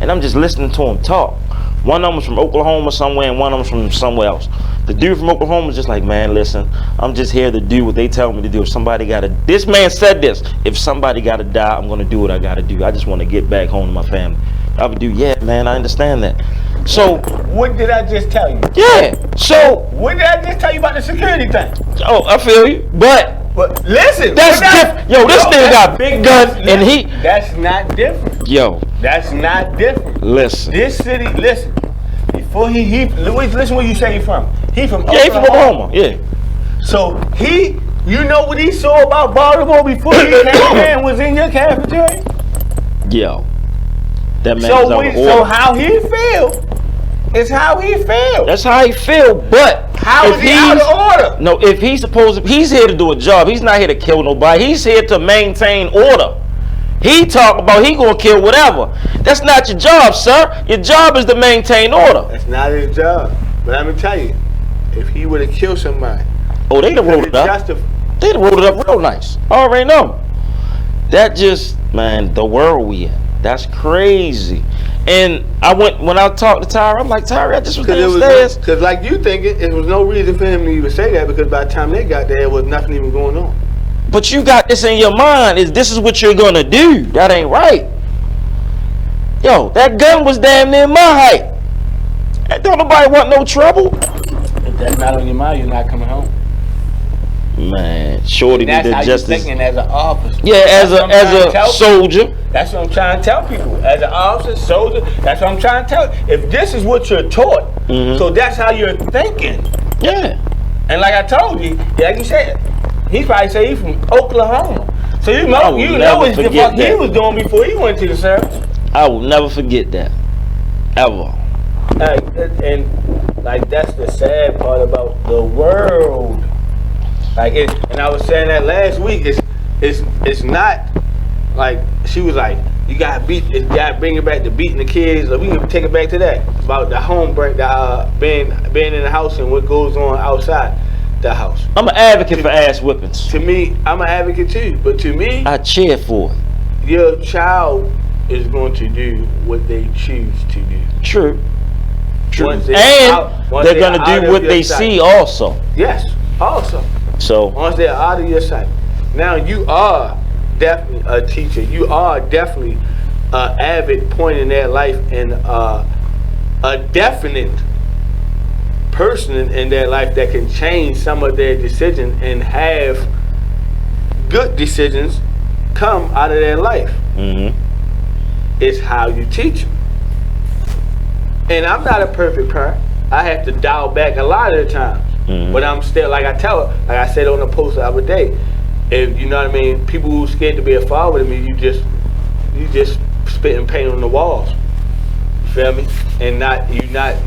and I'm just listening to them talk. One of them was from Oklahoma somewhere, and one of them was from somewhere else. The dude from Oklahoma was just like, man, listen, I'm just here to do what they tell me to do. If somebody this man said this, if somebody gotta die, I'm gonna do what I gotta do. I just want to get back home to my family. I would do, yeah, man, I understand that. So what did I just tell you? Yeah. So what did I just tell you about the security thing? Oh, I feel you, but listen, that's different. Yo, this nigga got big guns, and he. That's not different. Yo, that's not different. Listen, this city. Listen, before listen where you say he from. He from Oklahoma. He from Oklahoma. Yeah. So you know what he saw about Baltimore before he came in was in your cafeteria. Yo, that man. So how he feel? It's how he feel. That's how he feel, but how is he out of order? No, if he's here to do a job. He's not here to kill nobody. He's here to maintain order. He talk about he gonna kill whatever. That's not your job, sir. Your job is to maintain order. That's not his job. But let me tell you, if he would have killed somebody, they'd have rolled it up. They'd have rolled it up real nice. I already know. That just, man, the world we in. That's crazy. And when I talked to Tyree, I'm like, Tyree, I just was downstairs. Because like you thinking, it was no reason for him to even say that, because by the time they got there, there was nothing even going on. But you got this in your mind, this is what you're gonna do. That ain't right. Yo, that gun was damn near my height. Don't nobody want no trouble. If that's not on your mind, you're not coming home. Man, shorty did justice. That's how you thinking as an officer. Yeah, as a soldier. That's what I'm trying to tell people. As an officer, soldier, that's what I'm trying to tell you. If this is what you're taught, so that's how you're thinking. Yeah. And like I told you, like you said, he probably say he's from Oklahoma. So you know what the fuck he was doing before he went to the service. I will never forget that. Ever. And like that's the sad part about the world. And I was saying that last week. It's not like she was like you gotta bring it back to beating the kids. Or we can take it back to that about the home break, being in the house and what goes on outside the house. I'm an advocate for ass whippings. To me, I'm an advocate too. But to me, I cheer for it. Your child is going to do what they choose to do. True. And they're going to do what they see also. Yes, also. So once they're out of your sight. Now you are definitely a teacher. You are definitely an avid point in their life and a definite person in their life that can change some of their decisions and have good decisions come out of their life. It's how you teach them. And I'm not a perfect parent. I have to dial back a lot of the times. But I'm still, like I said on the post the other day, if you know what I mean, people who scared to be a father to me, you just spitting paint on the walls. You feel me? And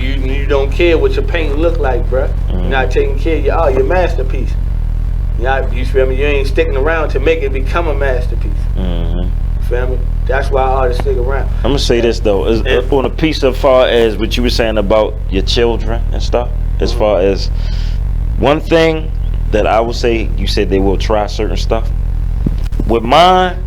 you don't care what your paint look like, bruh. You're not taking care of your masterpiece. You feel me? You ain't sticking around to make it become a masterpiece. You feel me? That's why artists stick around. I'm gonna say this though, on a piece as far as what you were saying about your children and stuff. As far as one thing that I would say, you said they will try certain stuff. With mine,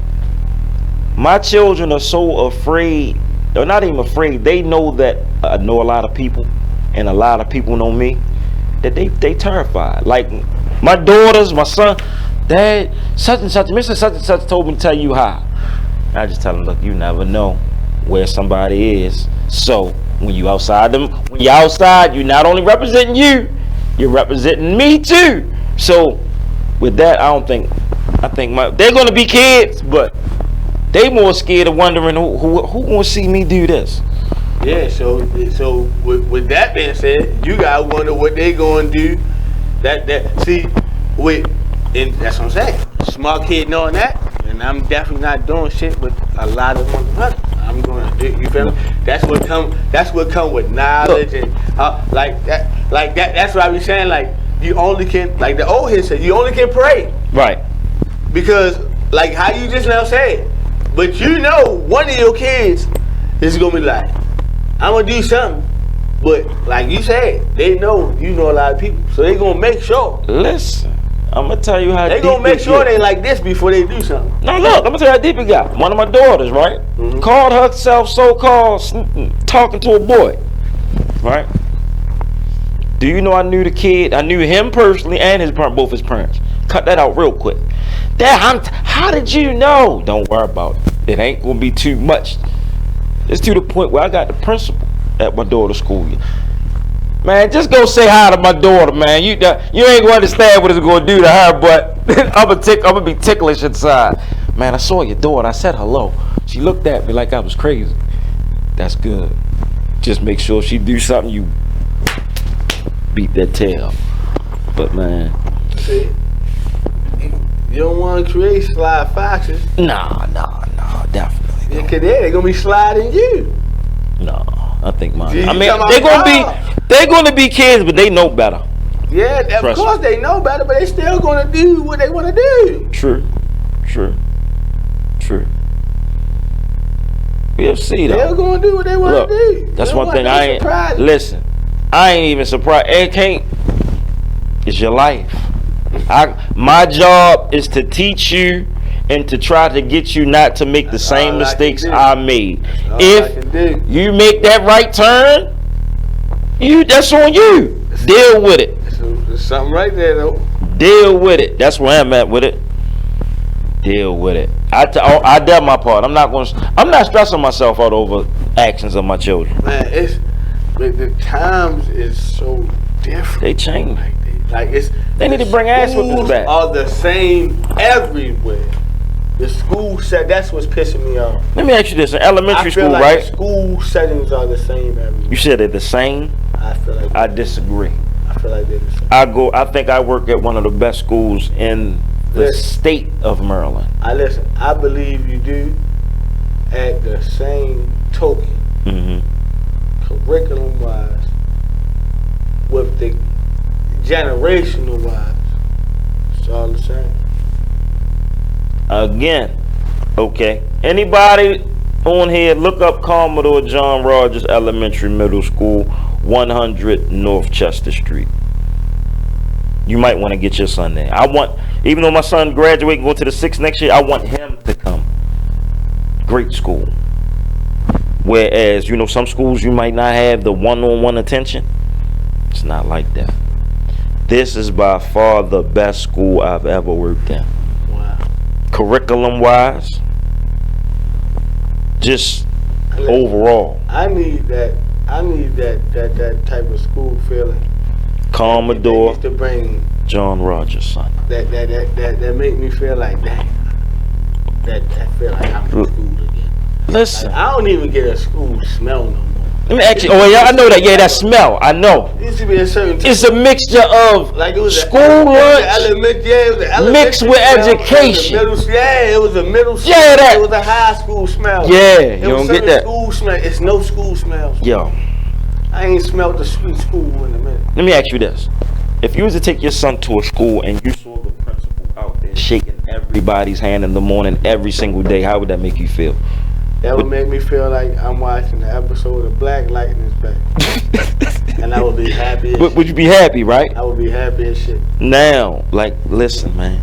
my children are so afraid. They're not even afraid. They know that I know a lot of people, and a lot of people know me. That they terrified. Like my daughters, my son, Dad, such and such, Mr. Such and such told me to tell you hi. I just tell them, look, you never know where somebody is. So when you outside you're not only representing you, you're representing me too. So with that, I think they're gonna be kids, but they more scared of wondering who gonna see me do this. Yeah, so with that being said, you gotta wonder what they gonna do. And that's what I'm saying. Smart kid knowing that, and I'm definitely not doing shit with a lot of motherfuckers. I'm gonna do, you feel me? That's what come with knowledge and like that. That's what I be saying. Like you only can, like the old head said, you only can pray. Right. Because like how you just now said, but you know one of your kids is gonna be like, I'm gonna do something. But like you said, they know you know a lot of people, so they gonna make sure. Listen, I'm gonna tell you how they gonna make sure they like this before they do something. Now look, I'm gonna tell you how deep it got. One of my daughters, right, called herself so-called talking to a boy, right? Do you know I knew the kid? I knew him personally and both his parents. Cut that out real quick. Dad, how did you know? Don't worry about it. It ain't gonna be too much. It's to the point where I got the principal at my daughter's school. Man, just go say hi to my daughter, man. You ain't gonna understand what it's gonna do to her, but I'm gonna be ticklish inside. Man, I saw your daughter. I said hello. She looked at me like I was crazy. That's good. Just make sure she do something, you beat that tail. But man, see, you don't want to create slide foxes. Nah, definitely. Yeah, cause they gonna be sliding you. No, I think mine. I mean, they're gonna be kids, but they know better. Yeah, of course they know better, but they still gonna do what they want to do. True. We'll see though. They're gonna do what they want to do. That's one thing I ain't. Listen, I ain't even surprised. It can't. It's your life. My job is to teach you and to try to get you not to make the same mistakes I made. If you make that right turn, that's on you. Deal with it. There's something right there though. Deal with it. That's where I'm at with it. Deal with it. I did my part. I'm not stressing myself out over actions of my children. Man, the times is so different. They change. They need to bring ass whippings back. Are the same everywhere. The school set, that's what's pissing me off. Let me ask you this: in elementary school, like right? The school settings are the same everywhere. You said they're the same. I feel like I disagree. I feel like they're the same. I think I work at one of the best schools in the state of Maryland. I believe you do. At the same token, curriculum wise, with the generational wise, it's all the same. Again, okay. Anybody on here, look up Commodore John Rogers Elementary Middle School, 100 North Chester Street. You might want to get your son there. Even though my son graduates and go to the 6th next year, I want him to come. Great school. Whereas, some schools you might not have the one-on-one attention. It's not like that. This is by far the best school I've ever worked in. Curriculum wise, just overall. I need that type of school feeling. Commodore used to bring John Rogers' son. That make me feel like that feel like I'm in school again. Listen, I don't even get a school smell no more. Let me ask you. Oh yeah, I know that. Yeah, that smell. I know. It used to be a certain. It's a mixture of like it was school lunch it was an mixed with education. It was a middle school. Yeah, that. It was a high school smell. Yeah, you don't get that. School smell. It's no school smells. Yo, I ain't smelled the sweet school in a minute. let me ask you this: if you was to take your son to a school and you saw the principal out there shaking everybody's hand in the morning every single day, how would that make you feel? That would make me feel like I'm watching the episode of Black Lightning is back. And I would be happy as shit. Would you be happy, right? I would be happy as shit. Now, like, listen, man.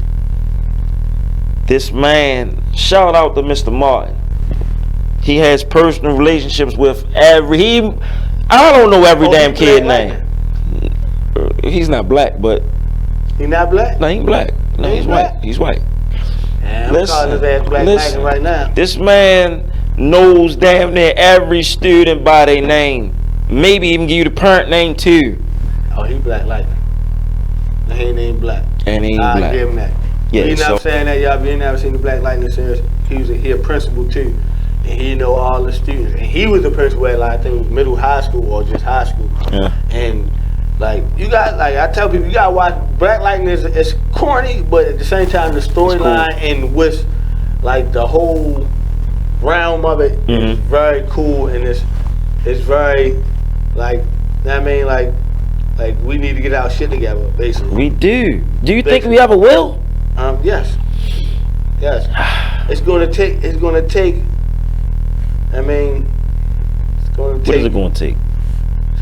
This man, shout out to Mr. Martin. He has personal relationships with I don't know every damn kid name. He's not black, but. He not black? No, he ain't black. No, he's white. He's white. I'm calling his ass Black Lightning right now. This man knows damn near every student by their name. Maybe even give you the parent name too. Oh, he Black Lightning. He ain't even black. And he ain't black. black. I give him that. Yeah, He not saying that, y'all. He never seen the Black Lightning series. He a principal too. And he know all the students. And he was the principal at, like, I think it was middle high school or just high school. Yeah. And like you got, like I tell people, you gotta watch Black Lightning. It's corny, but at the same time, the storyline and with like the whole realm of it is very cool, and it's very like I mean like we need to get our shit together, basically. We do. Do you think we ever will? Yes. It's gonna take. I mean, it's gonna take. What is it gonna take?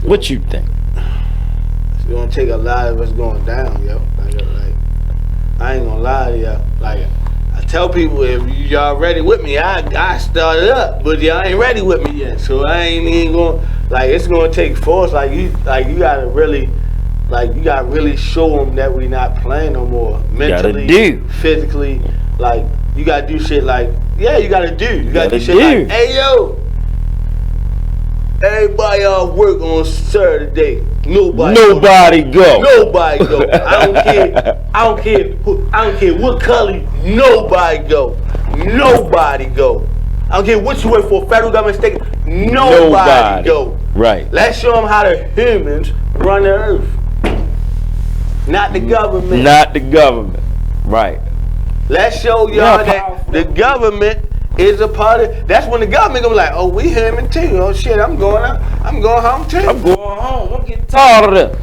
What you think? It's gonna take a lot of us going down, yo. Like I ain't gonna lie to y'all. Like I tell people, if y'all ready with me, I started up, but y'all ain't ready with me yet. So I ain't even going. Like it's gonna take force. Like you gotta really show them that we not playing no more. Mentally, physically, like you gotta do shit. Like you gotta do shit. Like, hey yo. Everybody off work on Saturday. Nobody go. Nobody go. I don't care what color. Nobody go. Nobody go. I don't care what you work for, federal government, state. Nobody go. Right. Let's show them how the humans run the earth. Not the government. Not the government. Right. Let's show y'all that the government is a part of. That's when the government gonna be like, oh, we human too. Oh shit, I'm going home too. I'm going home. I'm getting tired of this.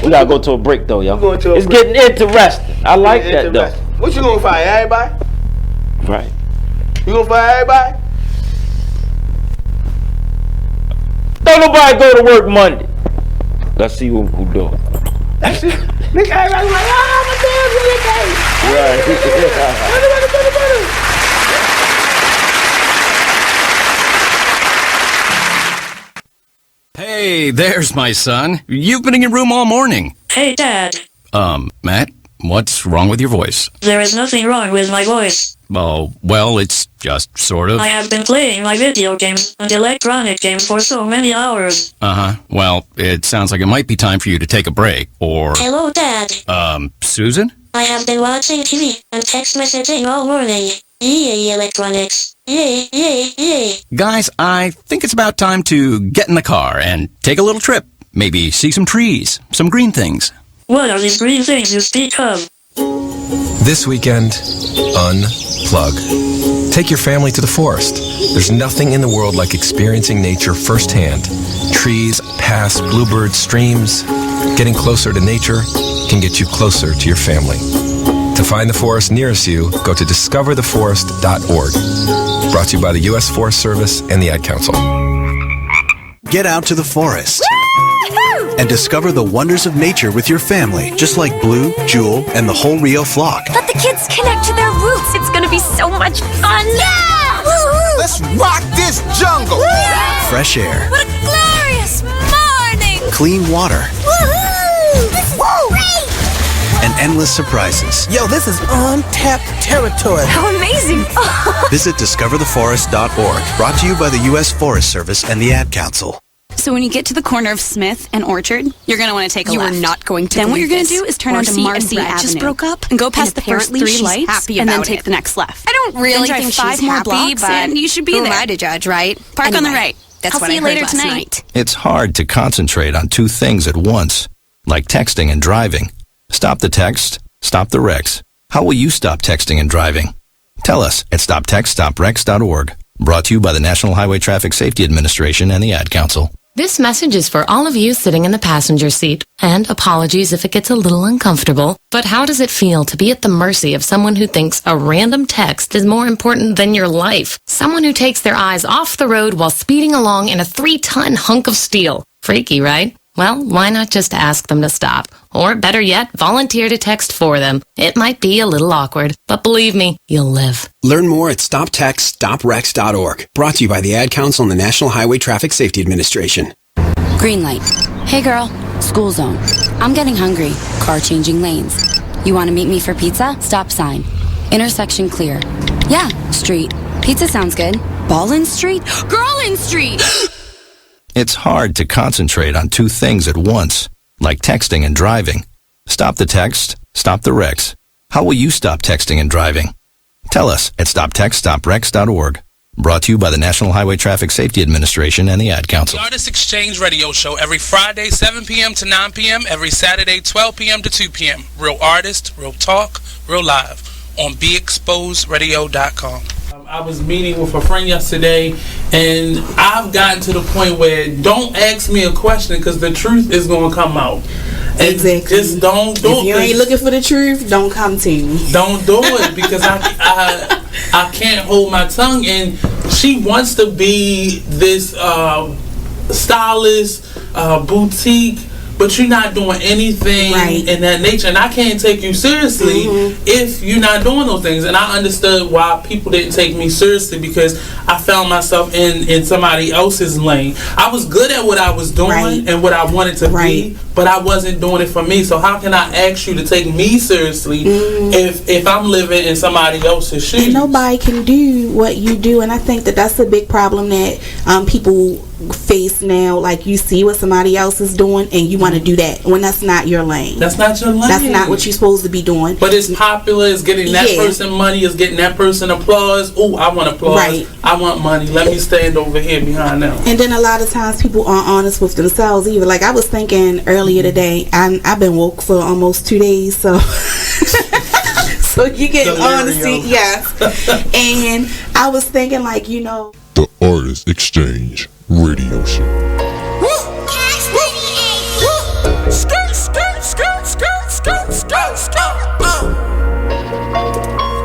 We gotta go to a break though, yo. It's getting interesting. I like that though. What you gonna fire everybody? Right. You gonna fire everybody? Don't nobody go to work Monday. Let's see who do it. That's it. Nigga, everybody's like, oh, my damn really day. Right. Hey, there's my son. You've been in your room all morning. Hey, Dad. Matt, what's wrong with your voice? There is nothing wrong with my voice. Oh, well, it's just sort of. I have been playing my video games and electronic games for so many hours. Uh-huh. Well, it sounds like it might be time for you to take a break, or... Hello, Dad. Susan? I have been watching TV and text messaging all morning. Yay, electronics. Yay, yay, yay. Guys, I think it's about time to get in the car and take a little trip. Maybe see some trees, some green things. What are these green things you speak of? This weekend, unplug. Take your family to the forest. There's nothing in the world like experiencing nature firsthand. Trees, paths, bluebirds, streams. Getting closer to nature can get you closer to your family. To find the forest nearest you, go to discovertheforest.org. Brought to you by the U.S. Forest Service and the Ad Council. Get out to the forest and discover the wonders of nature with your family, just like Blue, Jewel, and the whole Rio flock. Let the kids connect to their roots. It's gonna be so much fun. Yeah! Woo-hoo! Let's rock this jungle. Woo! Fresh air. What a glorious morning! Clean water. Woohoo! This is great! And endless surprises. Yo, this is untapped territory. How amazing! Visit discovertheforest.org. Brought to you by the U.S. Forest Service and the Ad Council. So when you get to the corner of Smith and Orchard, you're going to want to take a left. You are not going to. Then what you're going to this. do is turn onto Marcy Marcy and Brad Avenue. just broke up, and go past the first apparently 3 she's lights, happy and then about take it. the next left. I don't really then drive think 5 she's more happy, blocks, but and you should be who there. am I to judge, right? Park on the Anyway, right. That's I'll what see I you heard later last tonight. night. It's hard to concentrate on two things at once, like texting and driving. Stop the text, stop the wrecks. How will you stop texting and driving? Tell us at stoptextstopwrecks.org. Brought to you by the National Highway Traffic Safety Administration and the Ad Council. This message is for all of you sitting in the passenger seat. And apologies if it gets a little uncomfortable. But how does it feel to be at the mercy of someone who thinks a random text is more important than your life? Someone who takes their eyes off the road while speeding along in a 3-ton hunk of steel. Freaky, right? Well, why not just ask them to stop? Or better yet, volunteer to text for them. It might be a little awkward, but believe me, you'll live. Learn more at stoptextstopwrecks.org. Brought to you by the Ad Council and the National Highway Traffic Safety Administration. Green light. Hey girl, school zone. I'm getting hungry. Car changing lanes. You want to meet me for pizza? Stop sign. Intersection clear. Yeah, street. Pizza sounds good. Ballin Street? Girlin Street! It's hard to concentrate on two things at once, like texting and driving. Stop the text, stop the wrecks. How will you stop texting and driving? Tell us at stoptextstopwrecks.org. Brought to you by the National Highway Traffic Safety Administration and the Ad Council. The Artist Exchange Radio Show every Friday, 7 p.m. to 9 p.m., every Saturday, 12 p.m. to 2 p.m. Real artist, real talk, real live on BeExposedRadio.com. I was meeting with a friend yesterday, and I've gotten to the point where don't ask me a question because the truth is going to come out. And exactly. Just don't do it. If you ain't looking for the truth, don't come to me. Don't do it because I can't hold my tongue. And she wants to be this stylist, boutique, but you're not doing anything in that nature, and I can't take you seriously if you're not doing those things. And I understood why people didn't take me seriously because I found myself in somebody else's lane. I was good at what I was doing and what I wanted to be, but I wasn't doing it for me. So how can I ask you to take me seriously if I'm living in somebody else's shoes? And nobody can do what you do, and I think that that's a big problem that people face now. Like, you see what somebody else is doing and you want to do that when that's not your lane. That's not your lane. That's not what you're supposed to be doing. But it's popular, it's getting that person money, it's getting that person applause. Oh, I want applause. I want money. Let me stand over here behind them. And then a lot of times people aren't honest with themselves either. Like, I was thinking earlier today, I've been woke for almost 2 days, so so you get honesty, yes. And I was thinking, like, you know, The Artist Exchange Radio Show. Skirt, skirt, skirt, skirt, skirt, skirt, skirt.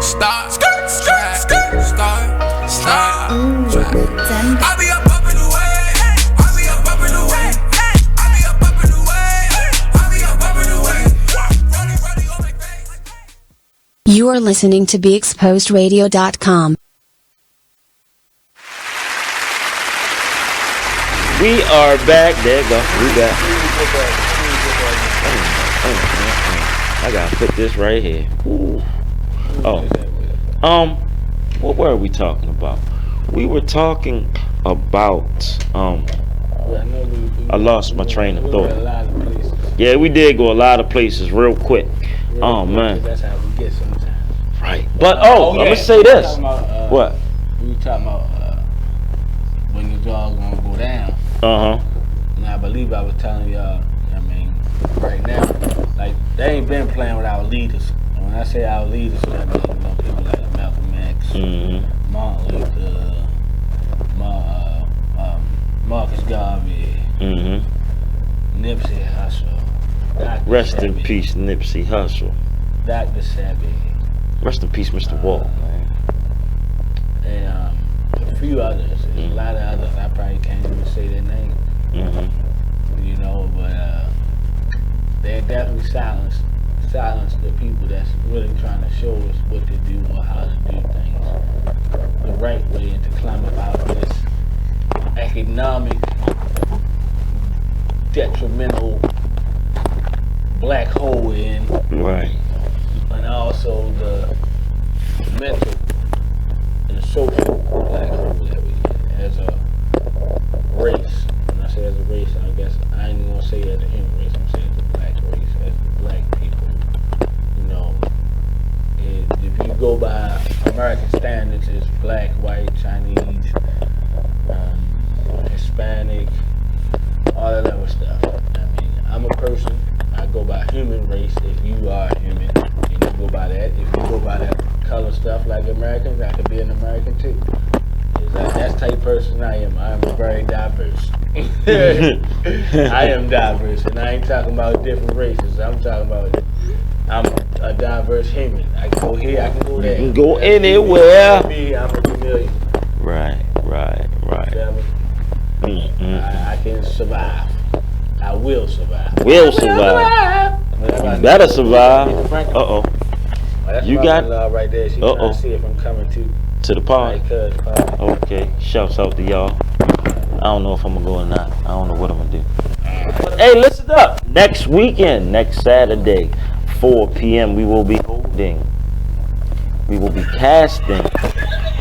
Start, skirt, skirt, skirt, start, start. I be up in the way. I be up in the way. I be up in the way. I be up in the way. Running on my face. You are listening to BeExposedRadio.com. We are back. There you go. We back. I gotta put this right here. Ooh. Oh. What were we talking about? We were talking about I lost my train of thought. Yeah, we did go a lot of places real quick. Oh man. That's how we get sometimes. Right. But I'm gonna say this. What? We were talking about when the dog gonna go down. And I believe I was telling y'all, I mean, right now, like, they ain't been playing with our leaders. And when I say our leaders, I mean, you know, people like Malcolm X, Martin Luther, Marcus Garvey, Nipsey Hussle. Rest in peace, Nipsey Hussle. Dr. Sebi. Rest in peace, Mr. Walt, man. And a few others. There's a lot of others. I probably can't even say their names. You know, but they're definitely silence the people that's really trying to show us what to do or how to do things the right way and to climb up out of this economic detrimental black hole we're in. Right. And also the mental and social black hole that we in as a race. When I say as a race, I guess I ain't gonna say as a human race, I'm saying as a black race, as the black people. You know, if you go by American standards, it's black, white, Chinese, Hispanic. Americans, I could be an American too. That's the type of person I am. I am very diverse. I am diverse, and I ain't talking about different races. I'm talking about I'm a diverse human. I can go here, I can go there. You can go anywhere. Me, I'm a chameleon. Right. I can survive. I will survive. Will survive. You better survive. Uh-oh. That's You got right there. She trying to see if I'm coming to the party. Party. Okay. Shouts out to y'all. I don't know if I'm gonna go or not. I don't know what I'm gonna do. But hey, listen up. Next weekend, next Saturday, 4 p.m. we will be holding. We will be casting.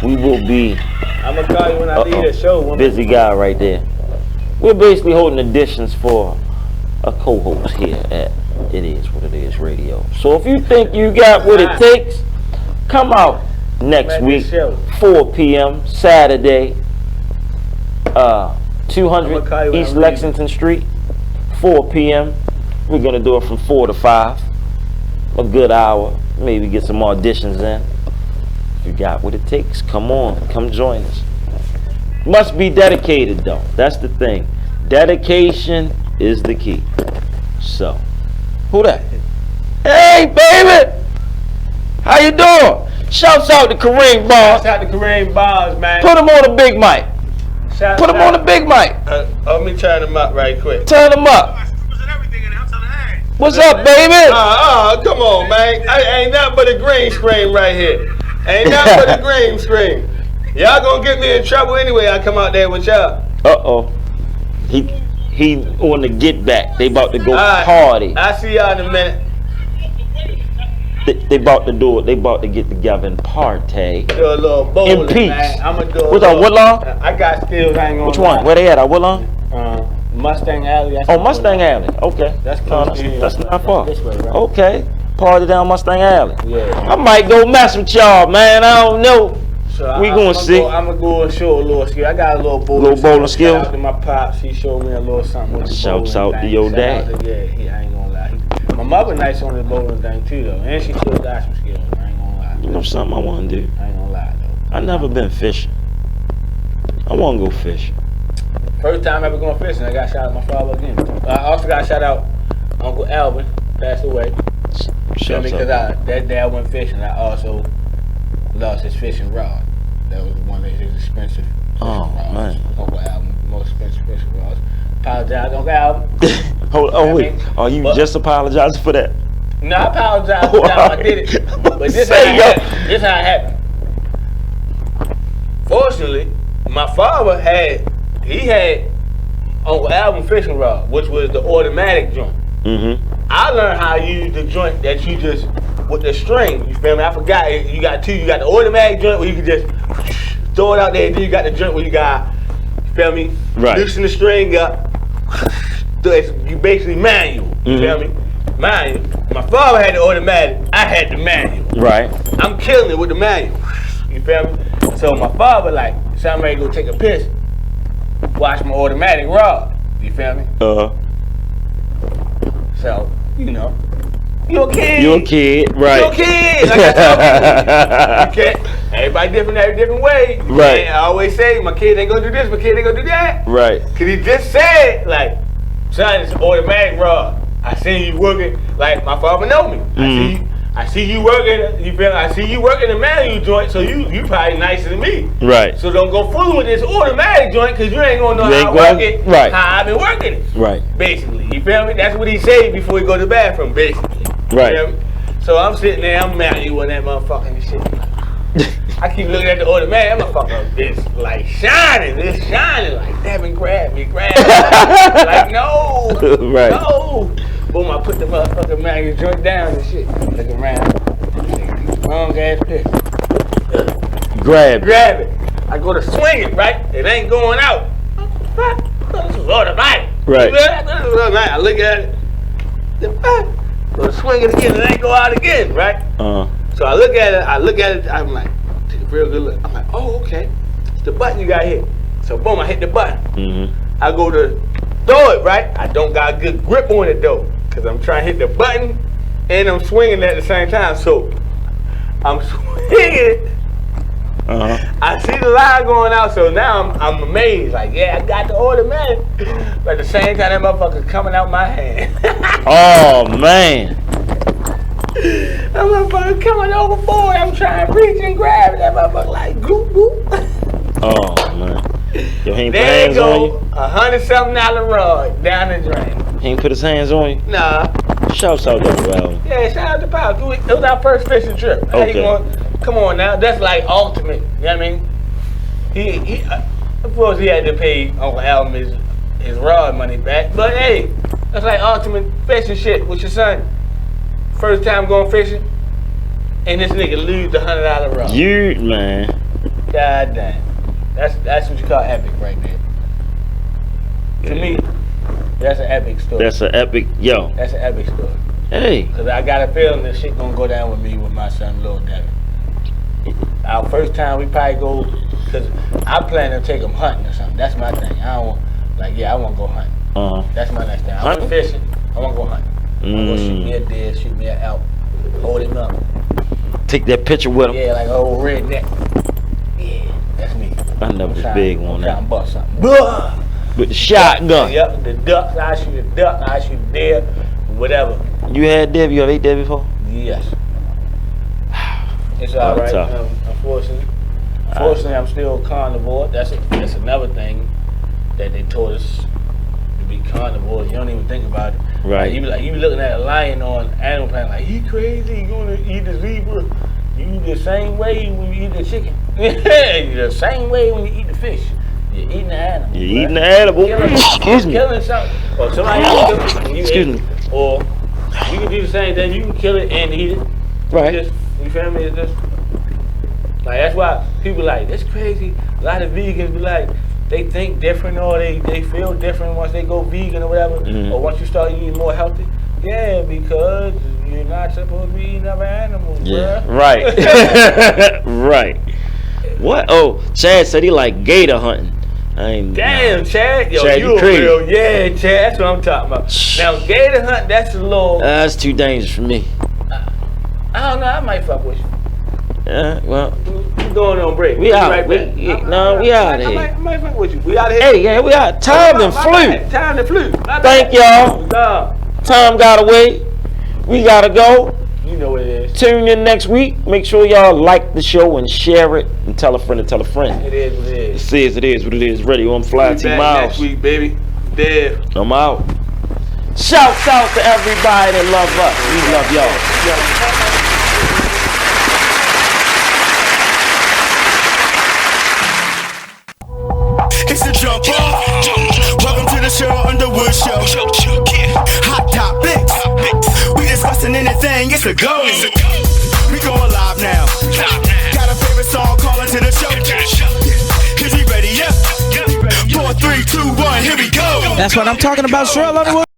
We will be. I'm gonna call you when I leave the show. Busy guy right there. We're basically holding auditions for a co-host here at It Is What It Is Radio. So if you think you got what it takes, come out next week, 4 p.m. Saturday, 200 East Lexington Street, 4 p.m. We're gonna do it from 4 to 5, a good hour. Maybe get some auditions in. If you got what it takes, come on, come join us. Must be dedicated though. That's the thing. Dedication is the key. So, who that? Hey, baby! How you doing? Shouts out to Kareem Barnes. Shouts out to Kareem Barnes, man. Put him on the big mic. Put him on the big mic. Let me turn him up right quick. Turn him up. What's up, baby? Come on, man. Ain't nothing but a green screen right here. Ain't nothing but a green screen. Y'all gonna get me in trouble anyway. I come out there with y'all. Uh-oh. He on the get back. They about to go party. I see y'all in a minute. They about to do it. They about to get together and party. Do a little bowling, in peace. man. I'm gonna do What's up, Woodlawn? I got skills. I ain't gonna. Which one? Where they at? Woodlawn? Mustang Alley. Mustang Alley. Okay. That's close. That's not far. This way, right? Okay. Party down Mustang Alley. Yeah. I might go mess with y'all, man. I don't know. So we gonna see. I'm gonna go and show a little skill. I got a little bowling. Little bowling skills. Shout out to my pops. He showed me a little something with the Shouts bowling out to thing. your Shout dad. out to- Yeah, I ain't gonna lie. My mother nice on the bowling thing too, though, and she still got some skills. I ain't gonna lie. You know something I want to do? I ain't gonna lie though. I never been fishing. I want to go fishing. First time ever going fishing, I got shout out my father again. I also got shout out Uncle Alvin, passed away. Shouts Because out. that day I went fishing, I also lost his fishing rod. That was one of his expensive fishing rods. Man. Uncle Alvin, most expensive fishing rods. Apologize, Uncle Alvin. Hold on, wait. Are you just apologizing for that? No, I apologize for how I did it. But this how it happened. Fortunately, my father had Uncle Alvin fishing rod, which was the automatic joint. Mm-hmm. I learned how to use the joint that you just with the string. You feel me? I forgot you got two. You got the automatic joint where you can just throw it out there. And then you got the joint where you got, you feel me? Right. Loosen the string up. So you basically manual. You feel me? Manual. My father had the automatic. I had the manual. Right. I'm killing it with the manual. You feel me? So my father like, somebody go take a piss. Watch my automatic rod. You feel me? So, you know, you a kid. You a kid, right? You a kid. Like I tell people, you can't. Everybody different way. Right. And I always say, my kid ain't gonna do this, my kid ain't gonna do that. Right. Cause he just said, like, son, it's automatic rod. I seen you working, like my father know me. I see you working, you feel? I see you working the manual joint, so you probably nicer than me. Right. So don't go fooling with this automatic joint, cause you ain't gonna know how I work it, right. how I've been working it. Right. Basically, you feel me? That's what he said before he go to the bathroom, basically. Right. You feel me? So I'm sitting there, I'm manual that motherfucking shit. I keep looking at the automatic, that motherfucker, it's like shining, like, Devin, grab me. Like, no, right. no. Boom, I put the motherfucking manual joint down and shit. Look around, wrong ass piss. Grab it. I go to swing it, right? It ain't going out. This is automatic. Right. I look at it. Go to swing it again, it ain't go out again, right? So I look at it, I'm like, take a real good look. I'm like, oh, okay. It's the button you got here. So boom, I hit the button. Mm-hmm. I go to throw it, right? I don't got a good grip on it though, because I'm trying to hit the button and I'm swinging at the same time. So I'm swinging it I see the line going out, so now I'm amazed. Like, yeah, I got the order, man. But at the same time, that motherfucker's coming out my hand. Oh man. That motherfucker coming overboard. I'm trying to reach and grab it. That motherfucker like goop goop. Oh man. Yo, he ain't put There hands you on you? go, $100-something rod down the drain. He ain't put his hands on you? Nah. Shouts out to Val. Yeah, shout out to Pop. It was our first fishing trip. Okay. Come on now, that's like ultimate. You know what I mean? He of course he had to pay Uncle Alvin his rod money back, but hey, that's like ultimate fishing shit with your son. First time going fishing, and this nigga lose the $100 rod. You man. God damn. That's what you call epic right there. To me, that's an epic story. That's an epic, yo. That's an epic story. Hey. Cause I got a feeling this shit gonna go down with me with my son, Lil Devin. Our first time we probably go, cause I plan to take him hunting or something. That's my thing. I don't want, I want to go hunting. That's my next thing. I want fishing. I want to go hunting. I want to go shoot me a deer, shoot me an elk, hold him up. Take that picture with him. Yeah, like an old redneck. Yeah, that's me. I know the big one. I'm trying to bust something. With the shotgun. Yep, the ducks. I shoot a duck. I shoot a deer. Whatever. You had deer? You have ate deer before? Yes. It's all right. Unfortunately, I'm still carnivore. That's another thing that they taught us to be carnivore. You don't even think about it. Right. Like, you be looking at a lion on Animal Planet like, he crazy. He gonna eat the zebra. You eat the same way when you eat the chicken. The same way when you eat the fish. You're eating the animal. You're eating the animal. Excuse me. Killing something. Or somebody else kill it. Excuse me. Or you can do the same thing. You can kill it and eat it. Right. You feel me? It's just like, that's why people like, that's crazy. A lot of vegans be like, they think different or they feel different once they go vegan or whatever. Or once you start eating more healthy. Yeah, because you're not supposed to be eating other animals, Yeah. bruh. Right. Right. What? Oh, Chad said he like gator hunting. Damn, Chad. Yo, Chad, you crazy. real. Yeah, Chad. That's what I'm talking about. Now, gator hunt, that's a little. That's too dangerous for me. I don't know. I might fuck with you. Yeah, well. We going on break. We out. Right back. We out of here. I might fuck with you. We out of here. Hey, yeah, we out. Time and flew. Time to flew. Thank y'all. Time gotta wait. We gotta go. You know what it is. Tune in next week. Make sure y'all like the show and share it and tell a friend to tell a friend. It is what it is. It says it is what it is. Radio on Fly T Miles. Next week, baby. Dev. I'm out. Shouts out to everybody that love us. We love y'all. It's a jump off. Welcome to the show, Underwood Show. Hot topics. We discussing anything, it's a go. We going live now. Got a favorite song, call into the show. Is he ready? Yep. 4, 3, 2, 1, here we go. That's what I'm talking about, Sherelle Underwood.